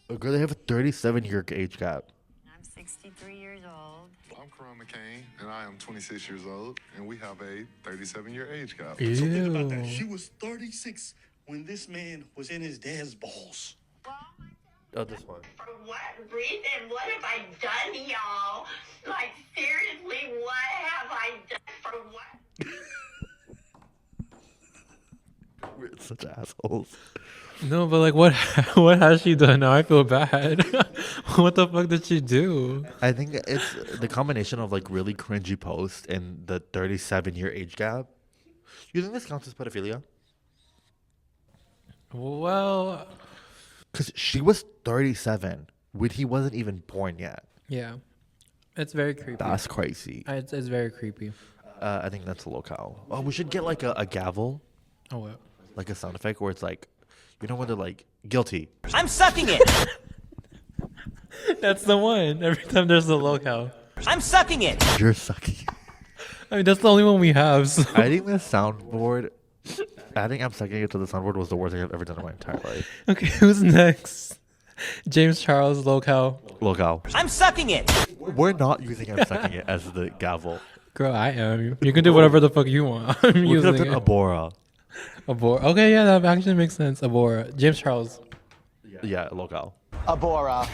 Oh, girl, they have a 37-year age gap. I'm 63 years old. I'm Karan McCain, and I am 26 years old, and we have a 37-year age gap. Ew. So think about that. She was 36 when this man was in his dad's balls. Oh, this one. For what reason? What have I done, y'all? Like, seriously, what have I done? For what? We're such assholes. No, but like, what what has she done? Now I feel bad. What the fuck did she do? I think it's the combination of like really cringy posts and the 37-year age gap. You think this counts as pedophilia? Well, Because she was 37 when he wasn't even born yet. yeah, it's very creepy. That's crazy. It's very creepy. I think that's a LolCow. Oh, we should get like a gavel, Oh, what? like a sound effect where it's like, you know, when they're like, guilty. I'm sucking it. That's the one. Every time there's a LolCow. I'm sucking it. You're sucking. I mean, that's the only one we have. So. I think the soundboard, adding I'm sucking it to the soundboard was the worst thing I've ever done in my entire life. Okay, who's next? James Charles LolCow. LolCow. I'm sucking it. We're not using I'm sucking it as the gavel. Girl, I am. You can do whatever the fuck you want. I'm We could using have done it. Abora. Abora. Okay, yeah, that actually makes sense. Abora. James Charles. Yeah, LolCow. Abora.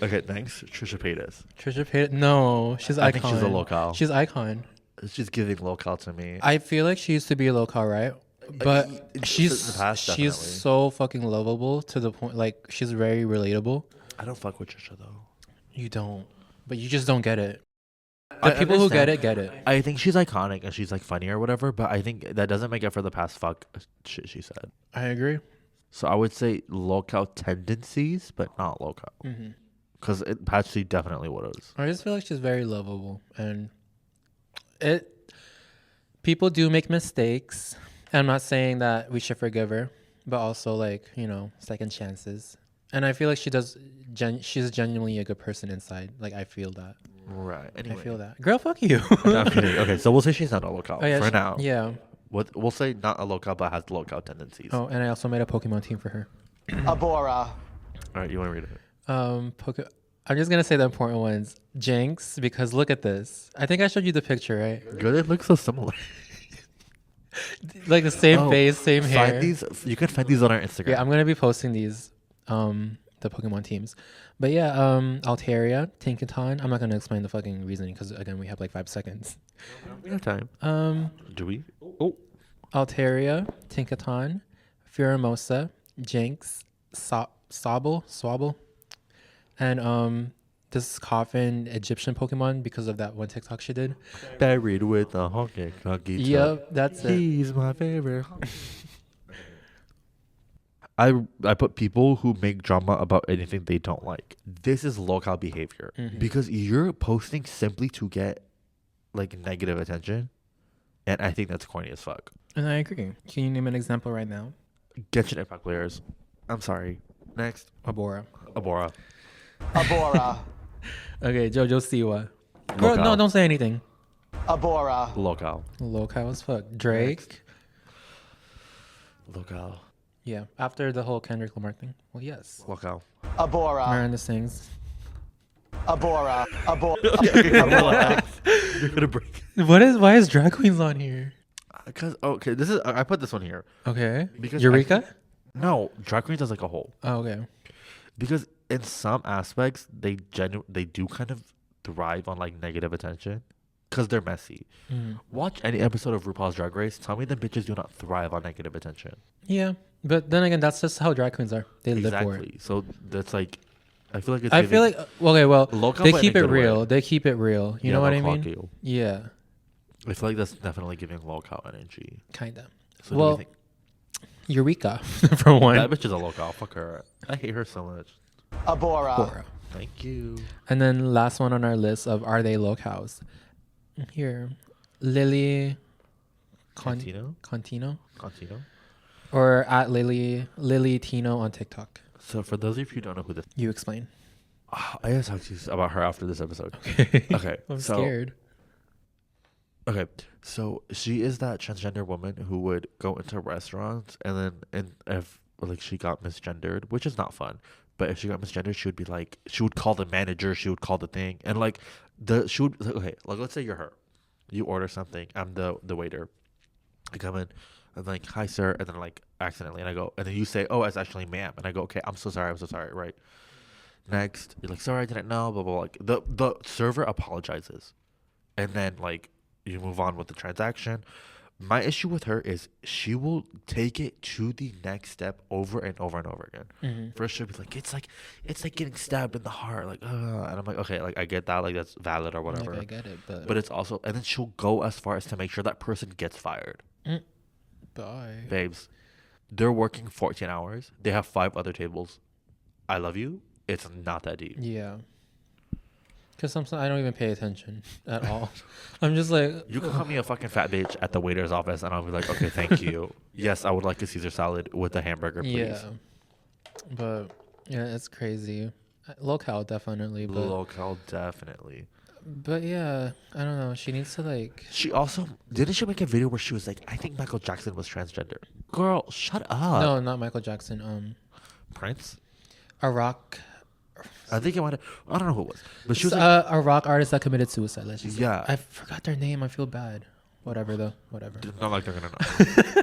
Okay, thanks. Trisha Paytas. Trisha Paytas. No, she's I icon. think she's a LolCow. She's icon. She's giving LolCow to me. I feel like she used to be a LolCow, right? But in she's the past, she's definitely. so fucking lovable to the point. Like she's very relatable. I don't fuck with Trisha though. You don't, but you just don't get it. I The people who get understand. it, get it. I think she's iconic and she's like funny or whatever, but I think that doesn't make up for the past fuck shit she said. I agree. So I would say LolCow tendencies, but not LolCow. Mm-hmm. Because Patsy definitely was. I just feel like she's very lovable, and it. People do make mistakes. I'm not saying that we should forgive her, but also like second chances. And I feel like she does. She's genuinely a good person inside. Like I feel that. Right. Anyway. I feel that. Girl, fuck you. No, I'm kidding. Okay, so we'll say she's not a LolCow Oh, yeah, for now. Yeah. We'll say not a LolCow, but has LolCow tendencies. Oh, and I also made a Pokemon team for her. Abora. All right, you want to read it? I'm just gonna say the important ones. Jinx, because look at this. I think I showed you the picture, right? Good. It looks so similar. Like the same Oh, face, same hair. Find these. You can find these on our Instagram. Yeah, I'm gonna be posting these, the Pokemon teams. But yeah, Altaria, Tinkaton. I'm not gonna explain the fucking reasoning because again we have like 5 seconds. We have time. Do we? Oh. Altaria, Tinkaton, Furimosa, Jinx, Swabble, and this coffin Egyptian Pokemon because of that one TikTok she did. Buried with a honky conky. Yep, that's it. He's my favorite. I put people who make drama about anything they don't like. This is LolCow behavior because you're posting simply to get like negative attention, and I think that's corny as fuck. And I agree. Can you name an example right now? Genshin Impact players. I'm sorry. Next, Abora. Abora. Abora. Okay, Jojo Siwa. Girl, no, LolCow. don't say anything. Abora. LolCow. LolCow as fuck. Drake. LolCow. Yeah, after the whole Kendrick Lamar thing. Well, yes. LolCow. Abora. Miranda sings. Abora. Abora. You're gonna break. Why is drag queens on here? Because okay, this is I put this one here Okay. because Eureka? no, drag queens as like a whole. Oh, okay. Because in some aspects they do kind of thrive on like negative attention because they're messy. Watch any episode of RuPaul's Drag Race. Tell me the bitches do not thrive on negative attention. Yeah, but then again, that's just how drag queens are. They live for it. Exactly. So that's like I feel like it's I feel like okay, well, LolCow, they but in keep a it good way. real. They keep it real. You know what I they'll mean? clock you. Yeah, I feel like that's definitely giving LolCow energy. kinda. So Well, do you think Eureka for one. that bitch is a LolCow? Fuck her. I hate her so much. Abora. Bora. Thank you. And then last one on our list of are they LolCows? Here, Lily Contino? Contino, Contino. or at Lily Tino on TikTok. So for those of you who don't know who this, You explain. I gotta talk to you about her after this episode. Okay. I'm so, scared. Okay, so she is that transgender woman who would go into restaurants and if like she got misgendered, which is not fun, but if she got misgendered, she would be like, she would call the manager, she would call the thing, and like she would okay, like let's say you're her, you order something, I'm the waiter, I come in, I'm like, hi sir, and then like accidentally, and I go, and then you say, oh, it's actually ma'am, and I go, okay, I'm so sorry, right? Next, you're like, sorry, I didn't know, blah blah. Like the server apologizes, and then like you move on with the transaction, My issue with her is she will take it to the next step over and over and over again. Mm-hmm. First she'll be like, it's like getting stabbed in the heart, like, and I'm like, okay, like I get that, like that's valid or whatever. Like, I get it, But it's also, and then she'll go as far as to make sure that person gets fired. Bye. Babes, they're working 14 hours. They have 5 other tables. I love you. It's not that deep. Yeah. Because sometimes I don't even pay attention at all. I'm just like, You can call me a fucking fat bitch at the waiter's office, and I'll be like, okay, thank you. Yes, I would like a Caesar salad with a hamburger, please. yeah. But yeah, it's crazy. LolCow definitely, but Local, definitely. but yeah, I don't know. She needs to like. She also didn't she make a video where she was like, I think Michael Jackson was transgender. Girl, shut up. No, not Michael Jackson. Prince? A rock. I think it might have, I don't know who it was. But she was like, A rock artist that committed suicide. Let's just say. Yeah. I forgot their name. I feel bad. Whatever though. Whatever. not like they're gonna know.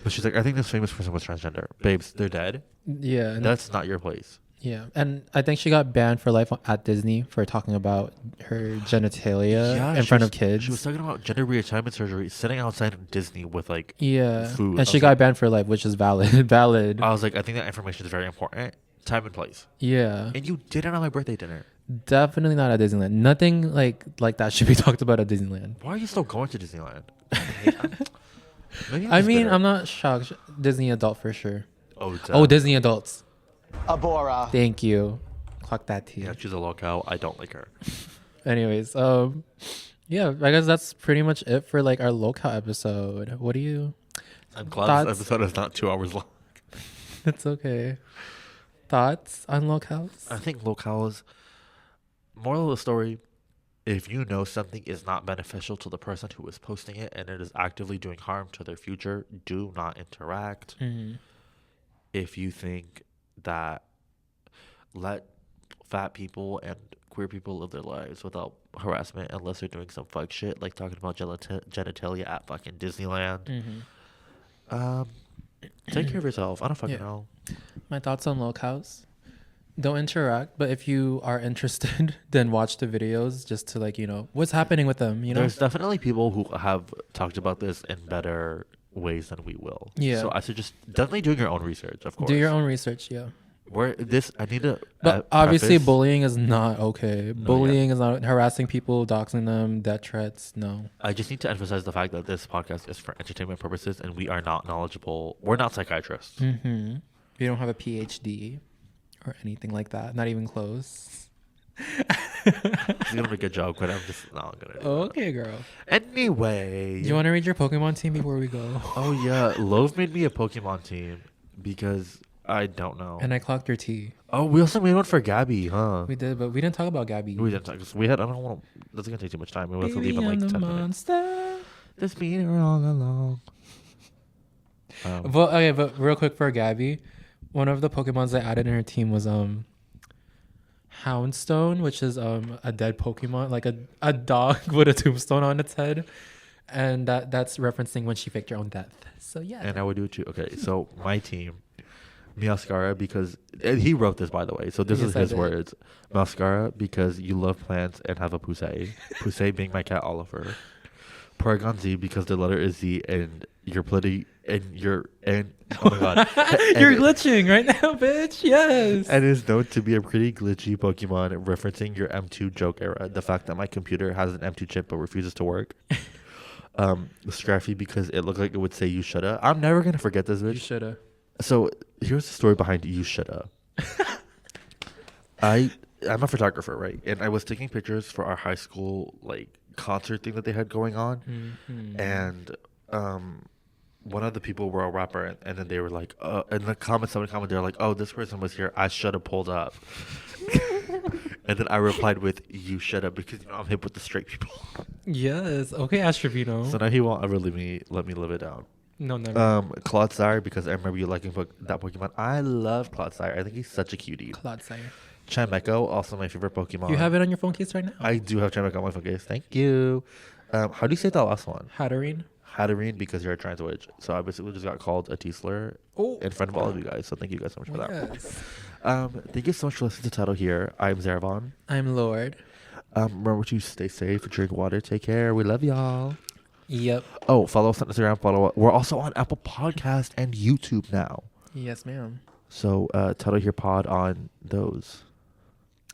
But she's like, I think this famous person was transgender. Babes, they're dead. Yeah. And That's not your place. yeah, and I think she got banned for life at Disney for talking about her genitalia in she front was- of kids. She was talking about gender reassignment surgery, sitting outside of Disney with like yeah, food. and I she was got like- banned for life, which is valid. valid. I was like, I think that information is very important. Time and place. Yeah, And you did it on my birthday dinner. definitely not at Disneyland. Nothing like that should be talked about at Disneyland. Why are you still going to Disneyland? Maybe I'm I just mean, bitter. I'm not shocked. Disney adult for sure. Oh, Oh, Disney adults. Abora. Thank you. Clock that T. Yeah, she's a local. I don't like her. Anyways, yeah, I guess that's pretty much it for like our local episode. What do you? I'm glad Thoughts? this episode is not 2 hours long. It's okay. Thoughts on locales? I think locales, moral of the story, if you know something is not beneficial to the person who is posting it and it is actively doing harm to their future, do not interact. Mm-hmm. If you think that, let fat people and queer people live their lives without harassment unless they're doing some fuck shit like talking about genitalia at fucking Disneyland. Mm-hmm. Take care of yourself. I don't fucking Yeah. know. My thoughts on locales. Don't interact, but if you are interested, then watch the videos just to like, what's happening with them, There's definitely people who have talked about this in better ways than we will. Yeah. So I suggest definitely doing your own research, of course. Do your own research, yeah. I need to. But obviously preface- bullying is not okay. Bullying is not harassing people, doxing them, death threats, no. I just need to emphasize the fact that this podcast is for entertainment purposes and we are not knowledgeable. We're not psychiatrists. Mm-hmm. You don't have a PhD or anything like that. Not even close. It's gonna be a good joke, but I'm just not gonna. Do Okay, girl. that. Anyway. Do you want to read your Pokemon team before we go? Oh yeah, Love made me a Pokemon team because I don't know. And I clocked your T. Oh, we also made one for Gabby, huh? We did, but we didn't talk about Gabby. We didn't talk. 'Cause we had. I don't want. That's gonna take too much time. We have to leave in like 10 minutes. Monster. Just being all along. But okay, but real quick for Gabby, one of the Pokemons I added in her team was Houndstone, which is a dead Pokemon, like a dog with a tombstone on its head, and that's referencing when she faked her own death. So yeah. And I would do it too. Okay, so my team, Miascara, because and he wrote this by the way. So this Yes, is I his did. words. Miascara, because you love plants and have a Pusey. Pusey being my cat Oliver. Paragon Z, because the letter is Z, and you're pretty, and oh my god, You're and- glitching right now, bitch. Yes. and is known to be a pretty glitchy Pokemon, referencing your M2 joke era. The fact that my computer has an M2 chip but refuses to work. Scraffy, because it looked like it would say you shoulda. I'm never gonna forget this You bitch. shoulda. So here's the story behind you shoulda. I'm a photographer, right? And I was taking pictures for our high school like concert thing that they had going on, Mm-hmm. and one of the people were a rapper, and then they were like, in the comments, someone commented, they're like, oh, this person was here. I should have pulled up. And then I replied with, you should have, because I'm hip with the straight people. Yes. Okay, Astrovino. So now he won't ever let me live it down. No, never. Clodsire, because I remember you liking that Pokemon. I love Clodsire. I think he's such a cutie. Clodsire. Chimecho, also my favorite Pokemon. You have it on your phone case right now? I do have Chimecho on my phone case. Thank you. How do you say that last one? Hatterene. Hatterene, because you're a trans witch. So I basically just got called a T-slur in front of all of you guys. So thank you guys so much for that. Yes. Thank you so much for listening to Title here. I'm Zaravon. I'm Lord. Remember to stay safe, drink water, take care. We love y'all. Yep. Oh, follow us on Instagram. We're also on Apple Podcast and YouTube now. Yes, ma'am. So Tuddle Here Pod on those.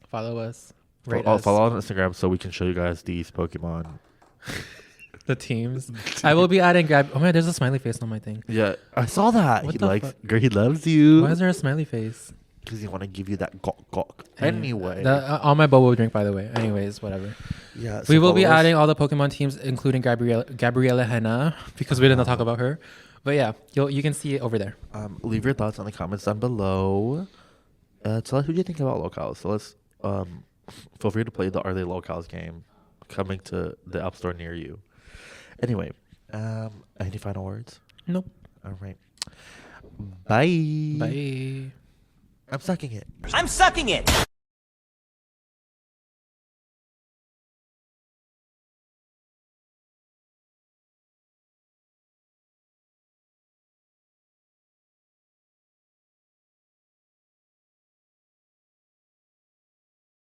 Follow us. Rate us. Follow on Instagram so we can show you guys these Pokemon. The teams. I will be adding Oh man, there's a smiley face on my thing. Yeah, I saw that. What He the likes. fuck? He loves you. Why is there a smiley face? Because he want to give you that gawk. Anyway. On my Bobo drink, by the way. Anyways, whatever. Yeah. So We will be follow us. adding all the Pokemon teams, including Gabriella Henna, because we didn't talk about her. But yeah, you can see it over there. Leave your thoughts in the comments down below. Tell us what you think about LolCows. So let's feel free to play the Are They LolCows game coming to the App Store near you. Anyway, any final words? Nope. All right. Bye. Bye. I'm sucking it. I'm sucking it.